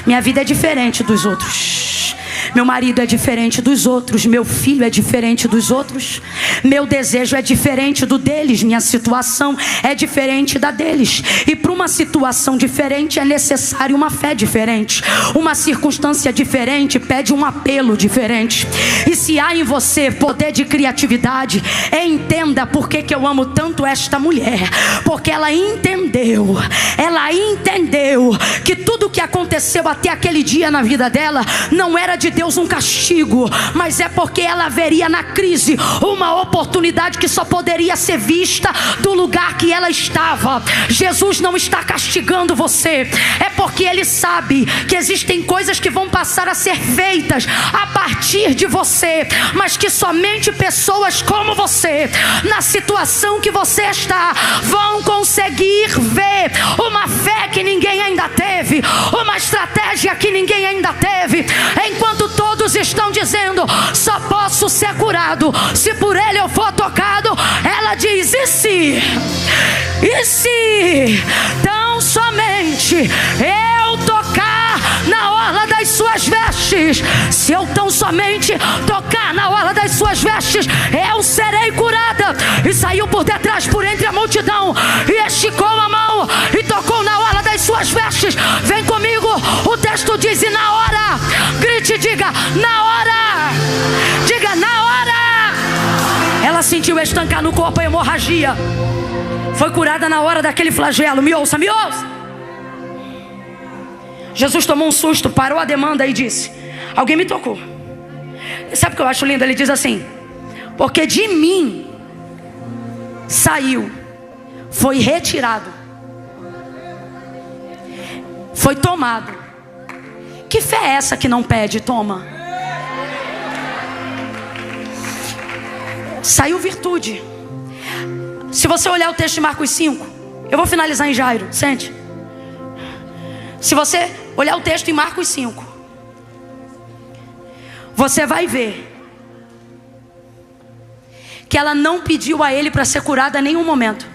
Minha vida é diferente dos outros. Meu marido é diferente dos outros. Meu filho é diferente dos outros. Meu desejo é diferente do deles. Minha situação é diferente da deles. E para uma situação diferente é necessário uma fé diferente. Uma circunstância diferente pede um apelo diferente. E se há em você poder de criatividade, entenda por que eu amo tanto esta mulher. Porque ela entendeu que tudo que aconteceu até aquele dia na vida dela não era de Deus um castigo, mas é porque ela veria na crise uma oportunidade que só poderia ser vista do lugar que ela estava. Jesus não está castigando você, é porque Ele sabe que existem coisas que vão passar a ser feitas a partir de você, mas que somente pessoas como você, na situação que você está, vão conseguir ver uma fé que ninguém ainda teve, uma estratégia que ninguém ainda teve. Enquanto todos estão dizendo: só posso ser curado se por ele eu for tocado, ela diz: e se? Tão somente eu tocar na orla das suas vestes. Se eu tão somente tocar na orla das suas vestes, eu serei curada. E saiu por detrás, por entre a multidão, e esticou a mão e tocou na orla das suas vestes. Vem comigo, o texto diz: e na hora, grite e diga: na hora, diga: na hora. Ela sentiu estancar no corpo a hemorragia. Foi curada na hora daquele flagelo. Me ouça, me ouça. Jesus tomou um susto, parou a demanda e disse: alguém me tocou. Sabe o que eu acho lindo? Ele diz assim: porque de mim saiu, foi retirado, foi tomado. Que fé é essa que não pede, toma? Saiu virtude. Se você olhar o texto de Marcos 5, eu vou finalizar em Jairo, sente. Se você olhar o texto em Marcos 5, você vai ver que ela não pediu a ele para ser curada em nenhum momento.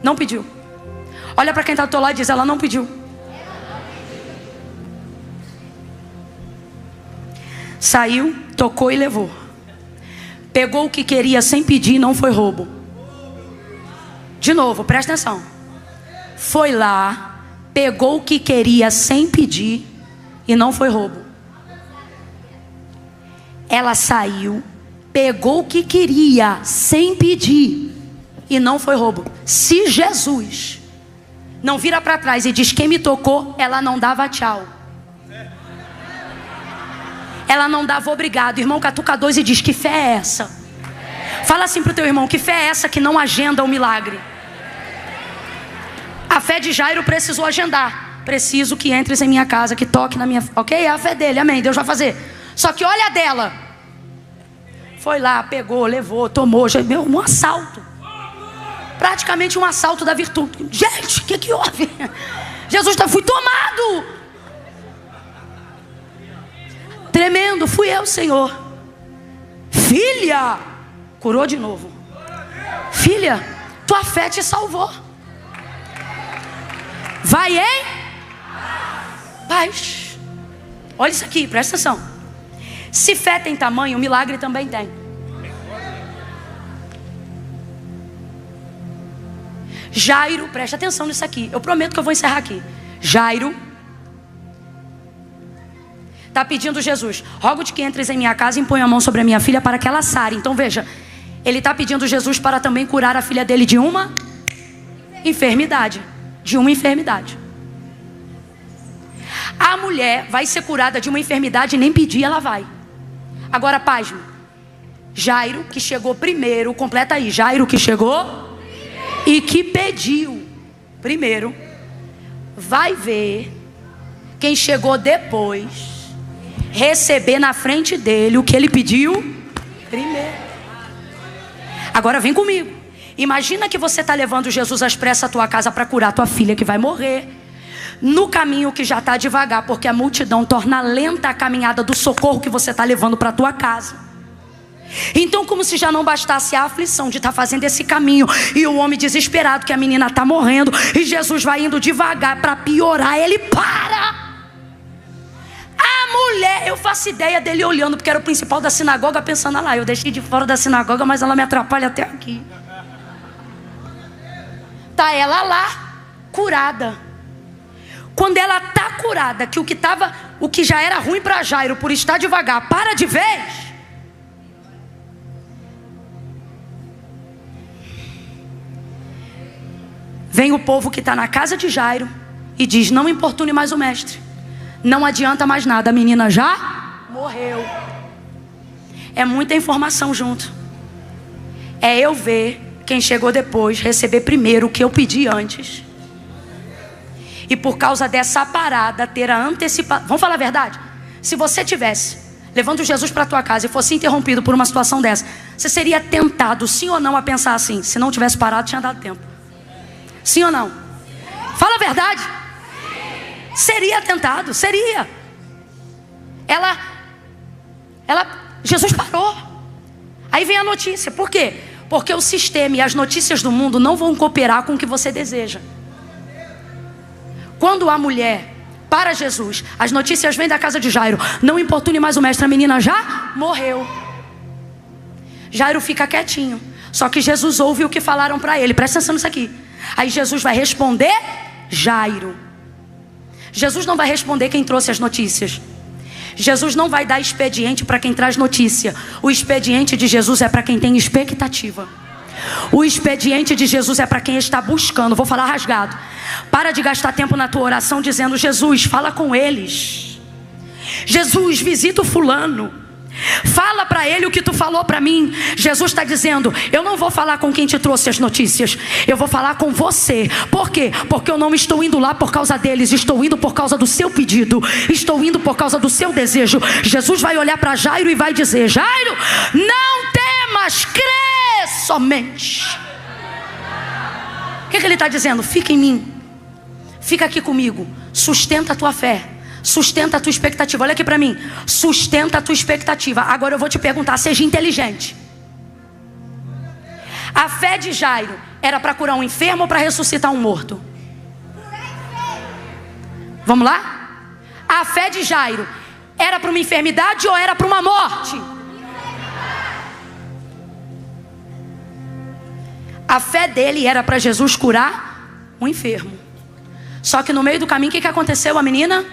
Não pediu. Olha para quem está do teu lado e diz: ela não pediu. Saiu, tocou e levou. Pegou o que queria sem pedir e não foi roubo. De novo, presta atenção. Foi lá, pegou o que queria sem pedir e não foi roubo. Ela saiu, pegou o que queria sem pedir e não foi roubo. Se Jesus não vira para trás e diz: quem me tocou, ela não dava tchau. Ela não dava obrigado. Irmão, catuca 2 e diz: que fé é essa? Fala assim pro teu irmão: que fé é essa que não agenda o milagre? A fé de Jairo precisou agendar. Preciso que entres em minha casa, que toque na minha... Ok? É a fé dele, amém, Deus vai fazer. Só que olha a dela. Foi lá, pegou, levou, tomou. Um assalto. Praticamente um assalto da virtude. Gente, o que houve? Jesus fui tomado. Tremendo, fui eu, Senhor. Filha, curou de novo. Filha, tua fé te salvou. Vai em paz. Olha isso aqui, presta atenção. Se fé tem tamanho, o milagre também tem. Jairo, presta atenção nisso aqui. Eu prometo que eu vou encerrar aqui. Jairo está pedindo Jesus: rogo-te que entres em minha casa e impõe a mão sobre a minha filha para que ela sare. Então veja, ele está pedindo Jesus para também curar a filha dele de uma enfermidade. De uma enfermidade. A mulher vai ser curada de uma enfermidade e nem pedir, ela vai. Agora, pasme. Jairo, que chegou primeiro, completa aí. Jairo que chegou e que pediu primeiro, vai ver quem chegou depois receber na frente dele o que ele pediu primeiro. Agora vem comigo. Imagina que você está levando Jesus às pressas à tua casa para curar tua filha que vai morrer. No caminho que já está devagar, porque a multidão torna lenta a caminhada do socorro que você está levando para a tua casa. Então, como se já não bastasse a aflição de estar fazendo esse caminho e o homem desesperado que a menina está morrendo, e Jesus vai indo devagar para piorar, ele para. A mulher, eu faço ideia dele olhando, porque era o principal da sinagoga, pensando: lá, eu deixei de fora da sinagoga, mas ela me atrapalha até aqui. Tá ela lá, curada. Quando ela está curada, que o que já era ruim para Jairo por estar devagar, para de vez. Vem o povo que está na casa de Jairo e diz: não importune mais o mestre. Não adianta mais nada, a menina já morreu. É muita informação junto. É eu ver quem chegou depois receber primeiro o que eu pedi antes. E por causa dessa parada ter a antecipação. Vamos falar a verdade? Se você tivesse levando Jesus para a tua casa e fosse interrompido por uma situação dessa, você seria tentado, sim ou não, a pensar assim: se não tivesse parado, tinha dado tempo. Sim ou não? Fala a verdade. Seria tentado, seria. Jesus parou. Aí vem a notícia. Por quê? Porque o sistema e as notícias do mundo não vão cooperar com o que você deseja. Quando a mulher para Jesus, as notícias vêm da casa de Jairo: não importune mais o mestre, a menina já morreu. Jairo fica quietinho. Só que Jesus ouve o que falaram para ele. Presta atenção nisso aqui. Aí Jesus vai responder Jairo. Jesus não vai responder quem trouxe as notícias. Jesus não vai dar expediente para quem traz notícia. O expediente de Jesus é para quem tem expectativa. O expediente de Jesus é para quem está buscando. Vou falar rasgado. Para de gastar tempo na tua oração dizendo: Jesus, fala com eles. Jesus, visita o fulano. Fala para ele o que tu falou para mim. Jesus está dizendo: eu não vou falar com quem te trouxe as notícias, eu vou falar com você. Por quê? Porque eu não estou indo lá por causa deles, estou indo por causa do seu pedido, estou indo por causa do seu desejo. Jesus vai olhar para Jairo e vai dizer: Jairo, não temas, crê somente. O que ele está dizendo? Fica em mim, fica aqui comigo, sustenta a tua fé, sustenta a tua expectativa. Olha aqui para mim. Sustenta a tua expectativa. Agora eu vou te perguntar, seja inteligente. A fé de Jairo era para curar um enfermo ou para ressuscitar um morto? Vamos lá? A fé de Jairo era para uma enfermidade ou era para uma morte? A fé dele era para Jesus curar um enfermo. Só que no meio do caminho, o que aconteceu? A menina...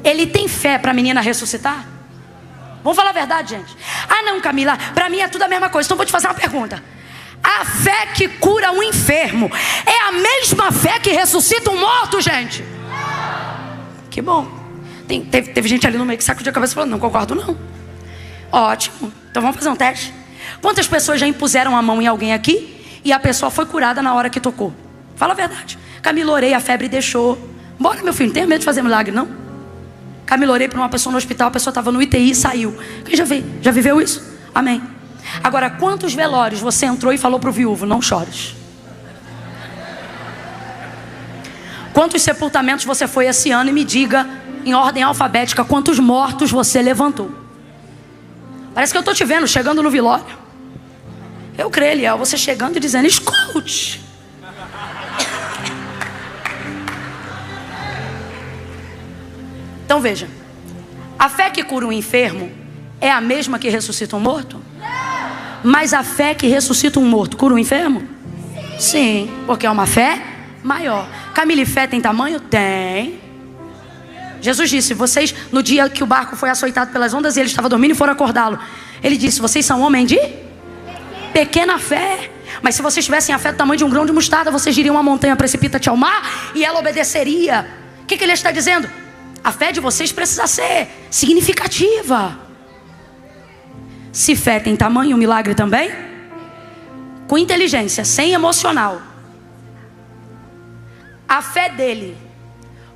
Ele tem fé para a menina ressuscitar? Vamos falar a verdade, gente. Ah não, Camila, para mim é tudo a mesma coisa. Então vou te fazer uma pergunta. A fé que cura um enfermo é a mesma fé que ressuscita um morto, gente? Que bom. Teve gente ali no meio que sacudiu a cabeça e falou: não concordo não. Ótimo, então vamos fazer um teste. Quantas pessoas já impuseram a mão em alguém aqui e a pessoa foi curada na hora que tocou? Fala a verdade. Camila, orei, a febre deixou. Bora, meu filho, não tenha medo de fazer milagre não. Camila, orei para uma pessoa no hospital, a pessoa estava no UTI e saiu. Quem já viveu isso? Amém. Agora, quantos velórios você entrou e falou para o viúvo: não chores? Quantos sepultamentos você foi esse ano? E me diga, em ordem alfabética, quantos mortos você levantou? Parece que eu estou te vendo chegando no velório. Eu creio, Eliel, você chegando e dizendo: escute. Então veja, a fé que cura um enfermo é a mesma que ressuscita um morto? Mas a fé que ressuscita um morto cura um enfermo? Sim, porque é uma fé maior. Camille, fé tem tamanho? Tem. Jesus disse: vocês, no dia que o barco foi açoitado pelas ondas e ele estava dormindo e foram acordá-lo, ele disse: vocês são homens de pequena fé. Mas se vocês tivessem a fé do tamanho de um grão de mostarda, vocês diriam uma montanha: precipita-te ao mar, e ela obedeceria. O que ele está dizendo? A fé de vocês precisa ser significativa. Se fé tem tamanho, o milagre também. Com inteligência, sem emocional. A fé dele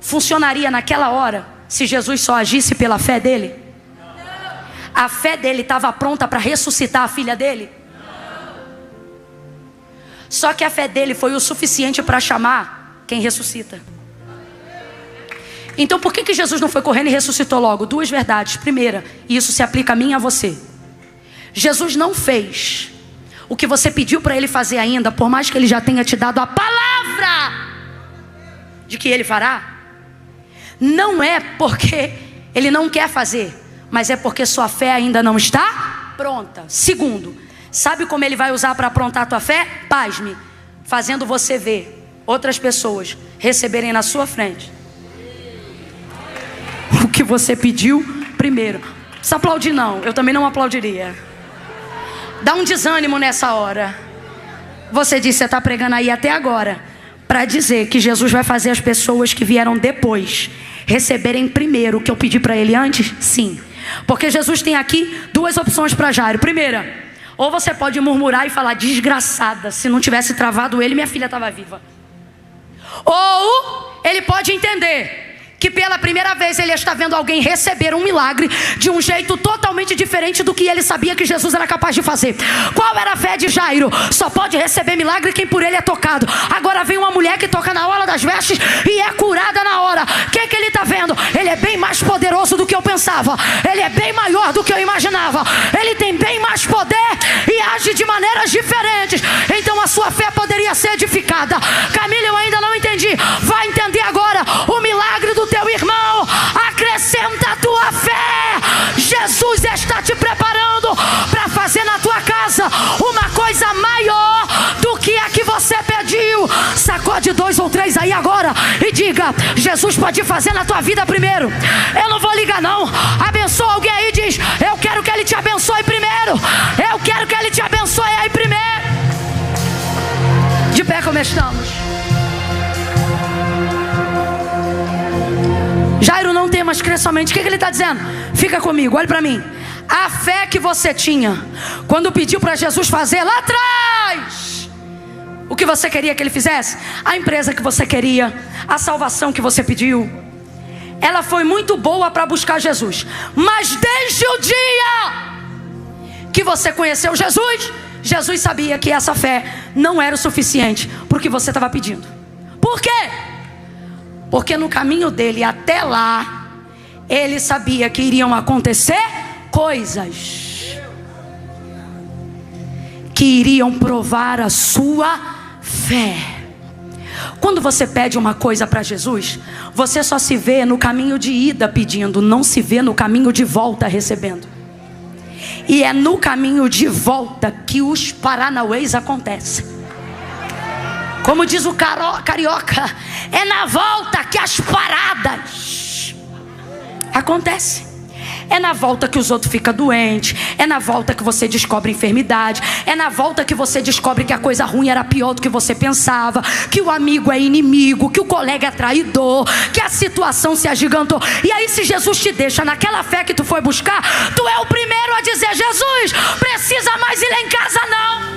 funcionaria naquela hora se Jesus só agisse pela fé dele? A fé dele estava pronta para ressuscitar a filha dele? Só que a fé dele foi o suficiente para chamar quem ressuscita. Então por que Jesus não foi correndo e ressuscitou logo? Duas verdades. Primeira, e isso se aplica a mim e a você: Jesus não fez o que você pediu para ele fazer ainda, por mais que ele já tenha te dado a palavra de que ele fará. Não é porque ele não quer fazer, mas é porque sua fé ainda não está pronta. Segundo, sabe como ele vai usar para aprontar a tua fé? Pasme, fazendo você ver outras pessoas receberem na sua frente o que você pediu primeiro. Não precisa aplaudir não, eu também não aplaudiria. Dá um desânimo nessa hora. Você disse: você está pregando aí até agora para dizer que Jesus vai fazer as pessoas que vieram depois receberem primeiro o que eu pedi para ele antes? Sim. Porque Jesus tem aqui duas opções para Jairo. Primeira, ou você pode murmurar e falar: desgraçada, se não tivesse travado ele, minha filha estava viva. Ou ele pode entender que pela primeira vez ele está vendo alguém receber um milagre de um jeito totalmente diferente do que ele sabia que Jesus era capaz de fazer. Qual era a fé de Jairo? Só pode receber milagre quem por ele é tocado. Agora vem uma mulher que toca na orla das vestes e é curada na hora. O que ele está vendo? Ele é bem mais poderoso do que eu pensava. Ele é bem maior do que eu imaginava. Ele tem bem mais poder e age de maneiras diferentes. Então a sua fé poderia ser edificada. Camila, eu ainda não entendi. Vai entender agora. O milagre do teu irmão acrescenta a tua fé. Jesus está te preparando para fazer na tua casa uma coisa maior do que a que você pediu. Sacode 2 ou 3 aí agora e diga: Jesus pode fazer na tua vida primeiro. Eu não vou ligar não. Abençoa alguém aí e diz: eu quero que ele te abençoe primeiro. Eu quero que ele te abençoe aí primeiro. De pé como estamos. Jairo, não temas, crê somente. O que ele está dizendo? Fica comigo, olha para mim. A fé que você tinha quando pediu para Jesus fazer lá atrás o que você queria que ele fizesse, a empresa que você queria, a salvação que você pediu, ela foi muito boa para buscar Jesus. Mas desde o dia que você conheceu Jesus, Jesus sabia que essa fé não era o suficiente para o que você estava pedindo. Por quê? Porque no caminho dele até lá, ele sabia que iriam acontecer coisas que iriam provar a sua fé. Quando você pede uma coisa para Jesus, você só se vê no caminho de ida pedindo, não se vê no caminho de volta recebendo. E é no caminho de volta que os paranauês acontecem. Como diz o carioca, é na volta que as paradas acontecem. É na volta que os outros ficam doentes. É na volta que você descobre enfermidade. É na volta que você descobre que a coisa ruim era pior do que você pensava. Que o amigo é inimigo. Que o colega é traidor. Que a situação se agigantou. E aí se Jesus te deixa naquela fé que tu foi buscar, tu é o primeiro a dizer: Jesus, precisa mais ir lá em casa não.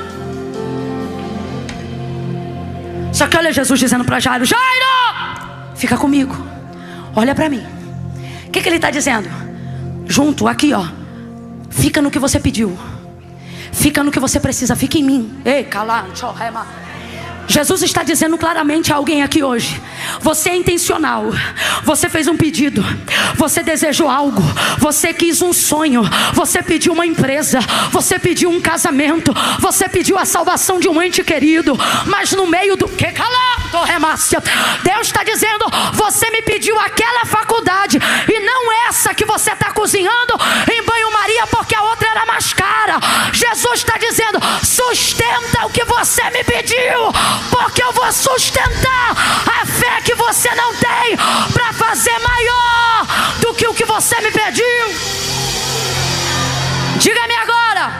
Só que olha Jesus dizendo para Jairo: Jairo, fica comigo, olha para mim. O que ele está dizendo? Junto, aqui ó, fica no que você pediu. Fica no que você precisa, fica em mim. Ei, cala, chorrema. Jesus está dizendo claramente a alguém aqui hoje: você é intencional, você fez um pedido, você desejou algo, você quis um sonho, você pediu uma empresa, você pediu um casamento, você pediu a salvação de um ente querido, mas no meio do que calado, remácia, Deus está dizendo: você me pediu aquela faculdade e não essa que você está cozinhando em banho-maria, porque a outra era mais cara. Jesus está dizendo: sustenta o que você me pediu, porque eu vou sustentar a fé que você não tem para fazer maior do que o que você me pediu. Diga-me agora,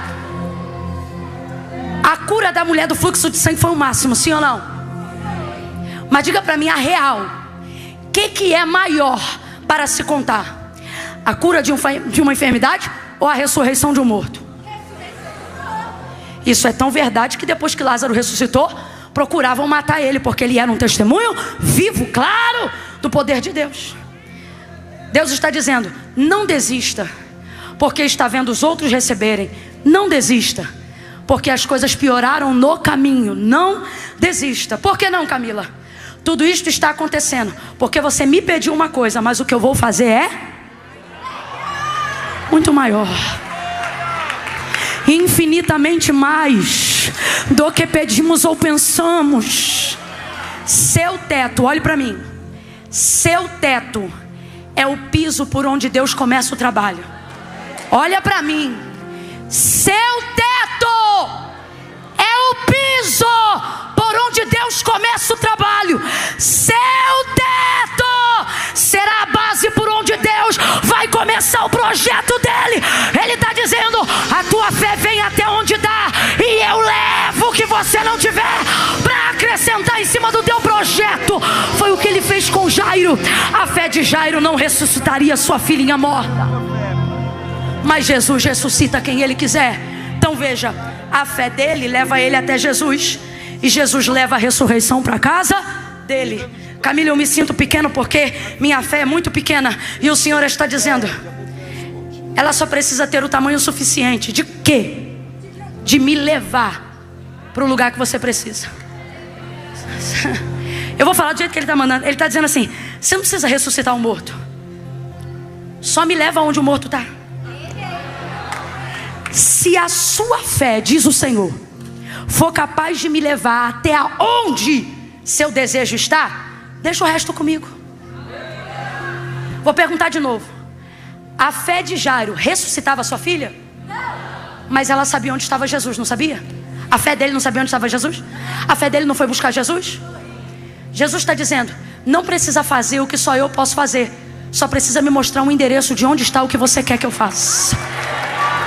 a cura da mulher do fluxo de sangue foi o máximo, sim ou não? Mas diga para mim a real: o que é maior para se contar? A cura de uma enfermidade ou a ressurreição de um morto? Isso é tão verdade que depois que Lázaro ressuscitou, procuravam matar ele, porque ele era um testemunho vivo, claro, do poder de Deus. Deus está dizendo: não desista, porque está vendo os outros receberem. Não desista, porque as coisas pioraram no caminho. Não desista. Por que não, Camila? Tudo isto está acontecendo porque você me pediu uma coisa, mas o que eu vou fazer é muito maior, infinitamente mais do que pedimos ou pensamos. Seu teto, olhe para mim, seu teto é o piso por onde Deus começa o trabalho. Olha para mim, seu teto é o piso por onde Deus começa o trabalho. Seu teto será a base por onde Deus vai começar o projeto dele. Ele está dizendo: a tua fé vem até onde dá, e eu levo o que você não tiver para acrescentar em cima do teu projeto. Foi o que ele fez com Jairo. A fé de Jairo não ressuscitaria sua filhinha morta, mas Jesus ressuscita quem ele quiser. Então veja, a fé dele leva ele até Jesus, e Jesus leva a ressurreição para casa dele. Camila, eu me sinto pequeno porque minha fé é muito pequena, e o Senhor está dizendo: ela só precisa ter o tamanho suficiente. De quê? De me levar para o lugar que você precisa. Eu vou falar do jeito que ele está mandando. Ele está dizendo assim: você não precisa ressuscitar um morto, só me leva onde o morto está. Se a sua fé, diz o Senhor, for capaz de me levar até onde seu desejo está, deixa o resto comigo. Vou perguntar de novo: a fé de Jairo ressuscitava sua filha? Mas ela sabia onde estava Jesus, não sabia? A fé dele não sabia onde estava Jesus? A fé dele não foi buscar Jesus? Jesus está dizendo: não precisa fazer o que só eu posso fazer, só precisa me mostrar um endereço de onde está o que você quer que eu faça.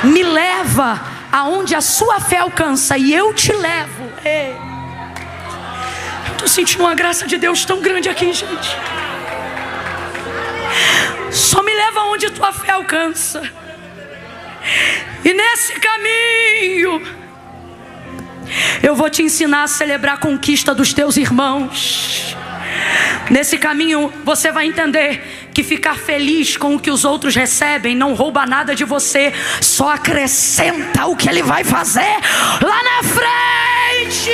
Me leva aonde a sua fé alcança, e eu te levo. Ei, estou sentindo uma graça de Deus tão grande aqui, gente. Só me leva aonde tua fé alcança, e nesse caminho eu vou te ensinar a celebrar a conquista dos teus irmãos. Nesse caminho você vai entender que ficar feliz com o que os outros recebem não rouba nada de você, só acrescenta o que ele vai fazer lá na frente.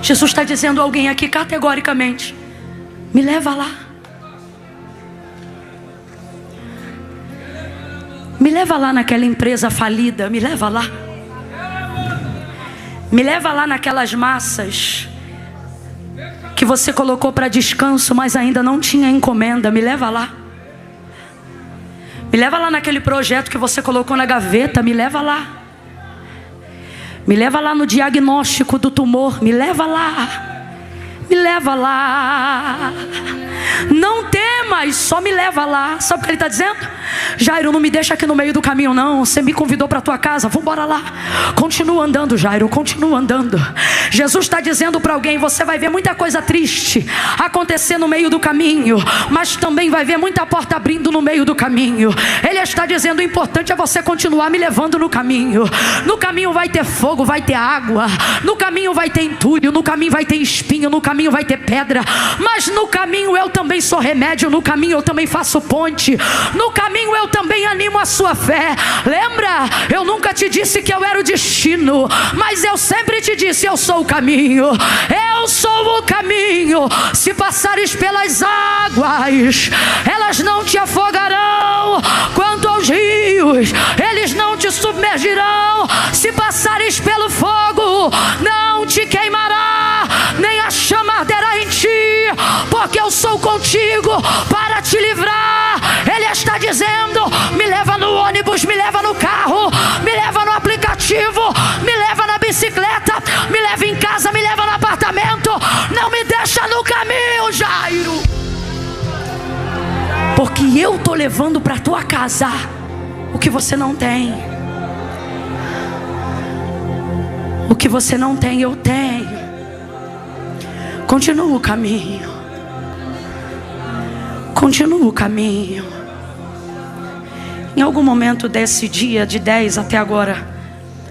Jesus está dizendo a alguém aqui categoricamente: me leva lá. Me leva lá naquela empresa falida, me leva lá. Me leva lá naquelas massas que você colocou para descanso, mas ainda não tinha encomenda, me leva lá. Me leva lá naquele projeto que você colocou na gaveta, me leva lá. Me leva lá no diagnóstico do tumor, me leva lá. Me leva lá. Não temas, só me leva lá. Sabe o que ele está dizendo? Jairo, não me deixa aqui no meio do caminho não. Você me convidou para a tua casa, vamos embora lá. Continua andando, Jairo, continua andando. Jesus está dizendo para alguém: você vai ver muita coisa triste acontecer no meio do caminho, mas também vai ver muita porta abrindo no meio do caminho. Ele está dizendo: o importante é você continuar me levando no caminho. No caminho vai ter fogo, vai ter água. No caminho vai ter entulho, no caminho vai ter espinho, no caminho vai ter pedra. Mas no caminho eu também também sou remédio, no caminho eu também faço ponte, no caminho eu também animo a sua fé. Lembra? Eu nunca te disse que eu era o destino, mas eu sempre te disse: eu sou o caminho, eu sou o caminho. Se passares pelas águas, elas não te afogarão. Quanto aos rios, eles não te submergirão. Se passares pelo fogo, não te queimará, nem a chama arderá em ti, porque eu sou contigo para te livrar. Ele está dizendo: me leva no ônibus, me leva no carro, me leva no aplicativo, me leva na bicicleta, me leva em casa, me leva no apartamento. Não me deixa no caminho, Jairo, porque eu estou levando para a tua casa o que você não tem. O que você não tem, eu tenho. Continua o caminho. Continua o caminho. Em algum momento desse dia de 10 até agora,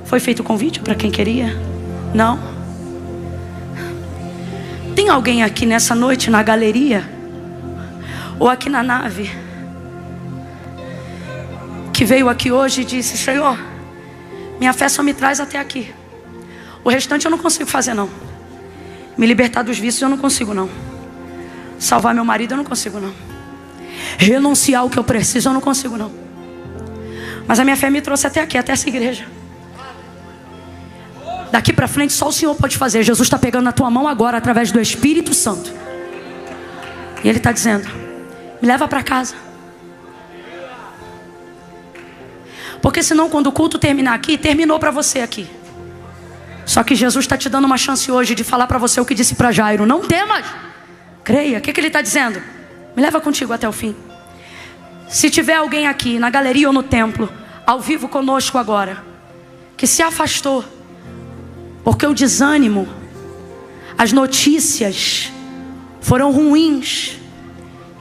foi feito convite para quem queria? Não? Tem alguém aqui nessa noite na galeria, ou aqui na nave, que veio aqui hoje e disse: Senhor, minha fé só me traz até aqui. O restante eu não consigo fazer, não. Me libertar dos vícios eu não consigo, não. Salvar meu marido eu não consigo, não. Renunciar ao que eu preciso eu não consigo, não. Mas a minha fé me trouxe até aqui, até essa igreja. Daqui para frente só o Senhor pode fazer. Jesus está pegando na tua mão agora através do Espírito Santo. E Ele está dizendo: me leva para casa. Porque senão quando o culto terminar aqui, terminou para você aqui. Só que Jesus está te dando uma chance hoje de falar para você o que disse para Jairo: não temas, creia. O que Ele está dizendo? Me leva contigo até o fim. Se tiver alguém aqui na galeria ou no templo, ao vivo conosco agora, que se afastou porque o desânimo, as notícias foram ruins,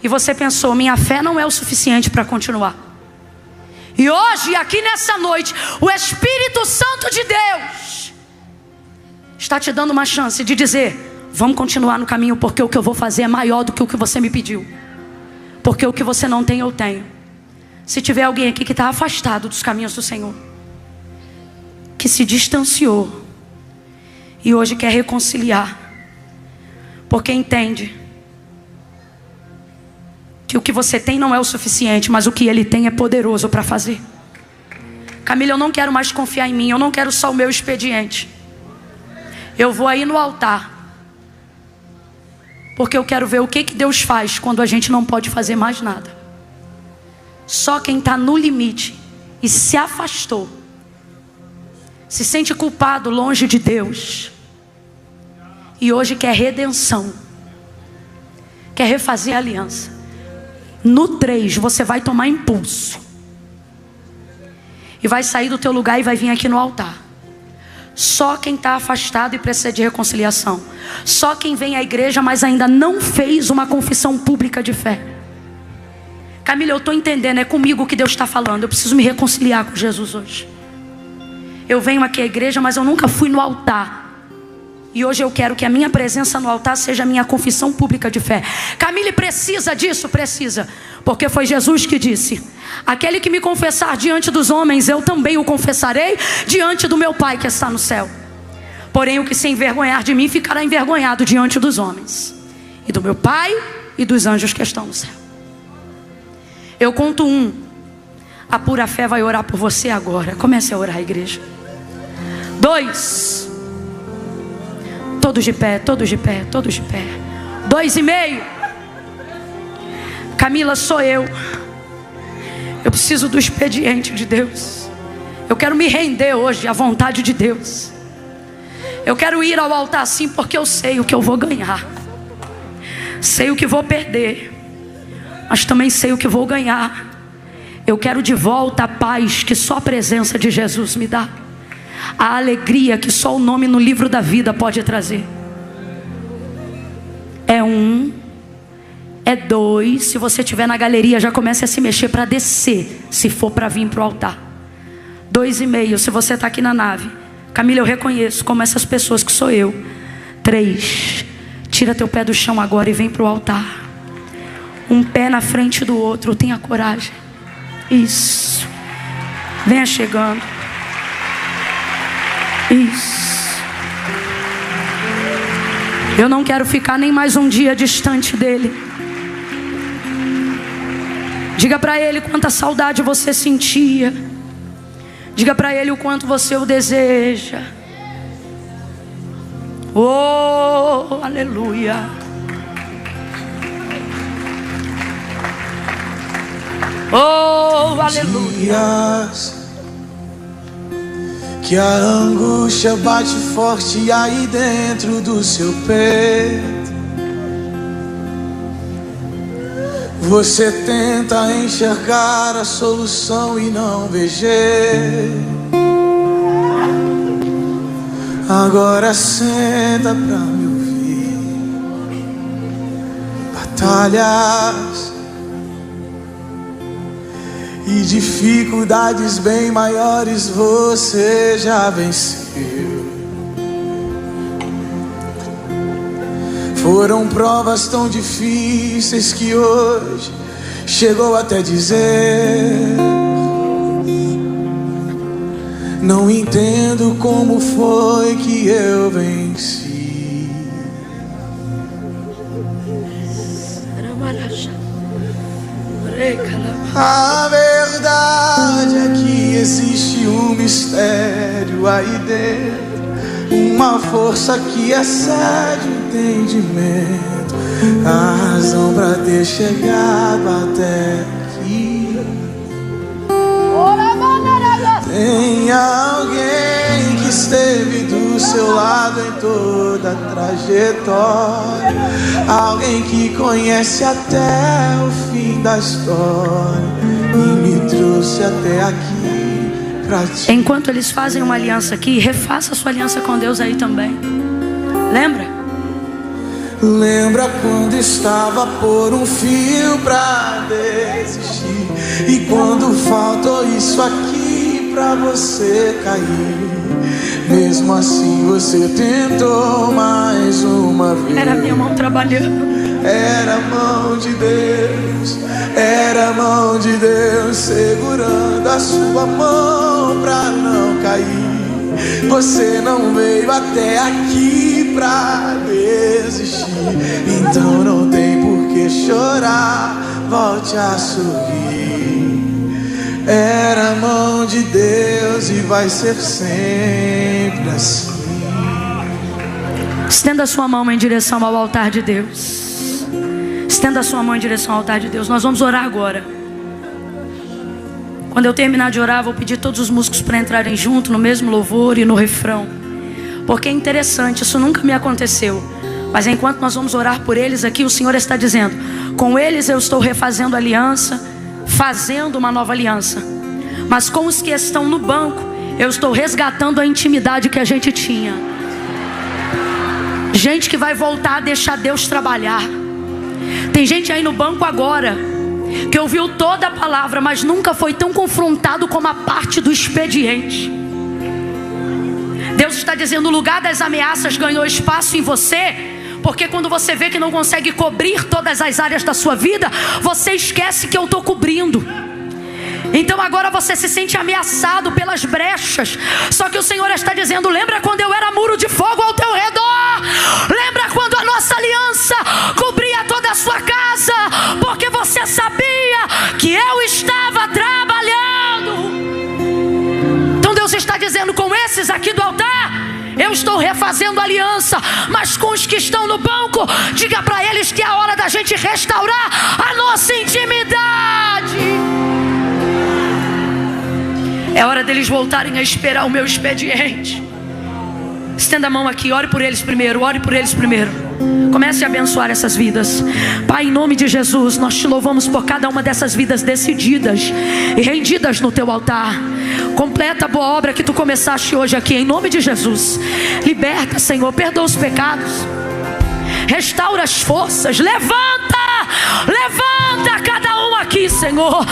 e você pensou: minha fé não é o suficiente para continuar. E hoje, aqui nessa noite, o Espírito Santo de Deus está te dando uma chance de dizer: vamos continuar no caminho, porque o que eu vou fazer é maior do que o que você me pediu. Porque o que você não tem, eu tenho. Se tiver alguém aqui que está afastado dos caminhos do Senhor, que se distanciou e hoje quer reconciliar, porque entende que o que você tem não é o suficiente, mas o que Ele tem é poderoso para fazer. Camila, eu não quero mais confiar em mim, eu não quero só o meu expediente. Eu vou aí no altar, porque eu quero ver o que Deus faz quando a gente não pode fazer mais nada. Só quem está no limite e se afastou, se sente culpado longe de Deus, e hoje quer redenção, quer refazer a aliança. No 3 você vai tomar impulso e vai sair do teu lugar e vai vir aqui no altar. Só quem está afastado e precisa de reconciliação. Só quem vem à igreja, mas ainda não fez uma confissão pública de fé. Camila, eu estou entendendo, é comigo que Deus está falando. Eu preciso me reconciliar com Jesus hoje. Eu venho aqui à igreja, mas eu nunca fui no altar. E hoje eu quero que a minha presença no altar seja a minha confissão pública de fé. Camila, precisa disso? Precisa. Porque foi Jesus que disse: aquele que me confessar diante dos homens, eu também o confessarei diante do meu Pai que está no céu. Porém o que se envergonhar de mim ficará envergonhado diante dos homens, e do meu Pai e dos anjos que estão no céu. Eu conto 1. A pura fé vai orar por você agora. Comece a orar, igreja. 2. Todos de pé, todos de pé, todos de pé. 2,5. Camila, sou eu. Eu preciso do expediente de Deus. Eu quero me render hoje à vontade de Deus. Eu quero ir ao altar assim, porque eu sei o que eu vou ganhar. Sei o que vou perder, mas também sei o que vou ganhar. Eu quero de volta a paz que só a presença de Jesus me dá. A alegria que só o nome no livro da vida pode trazer. É 1, é 2. Se você estiver na galeria, já comece a se mexer para descer, se for para vir para o altar. 2,5. Se você está aqui na nave, Camila, eu reconheço como essas pessoas que sou eu. 3. Tira teu pé do chão agora e vem para o altar. um pé na frente do outro. Tenha coragem. Isso. Venha chegando. Isso. Eu não quero ficar nem mais um dia distante dele. Diga para ele quanta saudade você sentia. Diga para ele o quanto você o deseja. Oh, aleluia. Oh, aleluia. Dias que a angústia bate forte aí dentro do seu peito. Você tenta enxergar a solução e não vê jeito. Agora senta pra me ouvir. Batalhas e dificuldades bem maiores você já venceu. Foram provas tão difíceis que hoje chegou até dizer: não entendo como foi que eu venci. A verdade é que existe um mistério aí dentro, uma força que excede o entendimento, a razão pra ter chegado até aqui. Tem alguém que esteve do seu lado em toda a trajetória, alguém que conhece até o fim da história e me trouxe até aqui pra ti. Enquanto eles fazem uma aliança aqui, refaça a sua aliança com Deus aí também. Lembra? Lembra quando estava por um fio pra desistir, e quando faltou isso aqui pra você cair, mesmo assim você tentou mais uma vez. Era a minha mão trabalhando. Era a mão de Deus, era a mão de Deus segurando a sua mão pra não cair. Você não veio até aqui pra desistir, então não tem por que chorar, volte a sorrir. Era a mão de Deus e vai ser sempre assim. Estenda a sua mão em direção ao altar de Deus. Estenda a sua mão em direção ao altar de Deus. Nós vamos orar agora. Quando eu terminar de orar, vou pedir todos os músicos para entrarem junto no mesmo louvor e no refrão. Porque é interessante, isso nunca me aconteceu. Mas enquanto nós vamos orar por eles aqui, o Senhor está dizendo: com eles eu estou refazendo aliança, fazendo uma nova aliança. Mas com os que estão no banco, eu estou resgatando a intimidade que a gente tinha. Gente que vai voltar a deixar Deus trabalhar. Tem gente aí no banco agora que ouviu toda a palavra, mas nunca foi tão confrontado como a parte do expediente. Deus está dizendo: o lugar das ameaças ganhou espaço em você, porque quando você vê que não consegue cobrir todas as áreas da sua vida, você esquece que eu estou cobrindo. Então agora você se sente ameaçado pelas brechas. Só que o Senhor está dizendo: lembra quando eu era muro de fogo ao teu redor? Lembra quando a nossa aliança cobria toda a sua casa? Porque você sabia que eu estava trabalhando. Então Deus está dizendo: com esses aqui do altar, eu estou refazendo aliança. Mas com os que estão no banco, diga para eles que é a hora da gente restaurar a nossa intimidade. É hora deles voltarem a esperar o meu expediente. Estenda a mão aqui, ore por eles primeiro, ore por eles primeiro. Comece a abençoar essas vidas. Pai, em nome de Jesus, nós te louvamos por cada uma dessas vidas decididas e rendidas no teu altar. Completa a boa obra que tu começaste hoje aqui, em nome de Jesus. Liberta, Senhor, perdoa os pecados, restaura as forças, levanta cada um aqui, Senhor.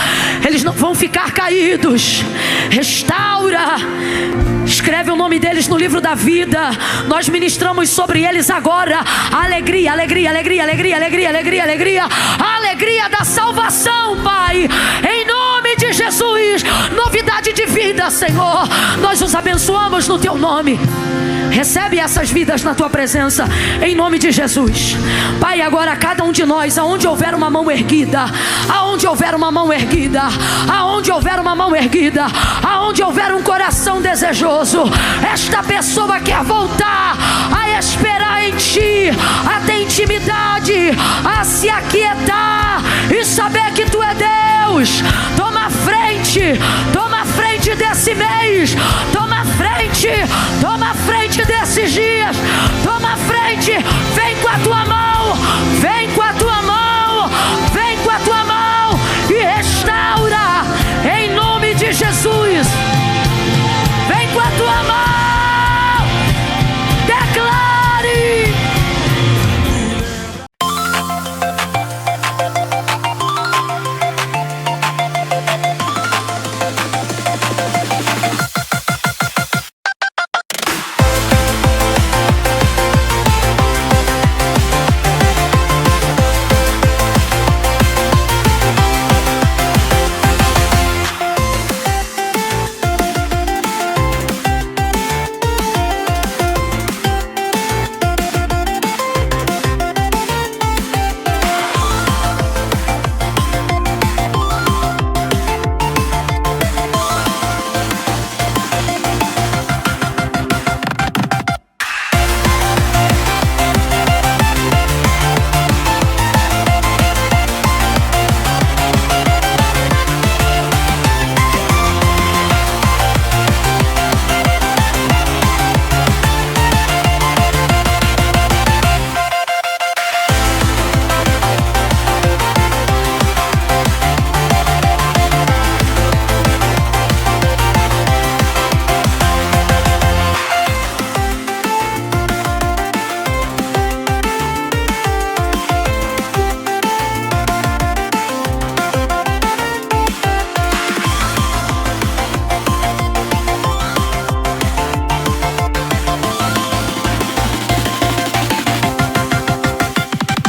Eles não vão ficar caídos. Restaura, Escreve o nome deles no livro da vida. Nós ministramos sobre eles agora alegria, alegria, alegria, alegria, alegria, alegria, alegria, alegria da salvação, Pai, em nome de Jesus. Novidade de vida, Senhor, nós os abençoamos no teu nome. Recebe essas vidas na tua presença, em nome de Jesus. Pai, agora cada um de nós, aonde houver uma mão erguida, aonde houver uma mão erguida, aonde houver uma mão erguida, aonde houver um coração desejoso, esta pessoa quer voltar a esperar em ti, a ter intimidade, a se aquietar e saber que tu é Deus. Toma frente desse mês, toma frente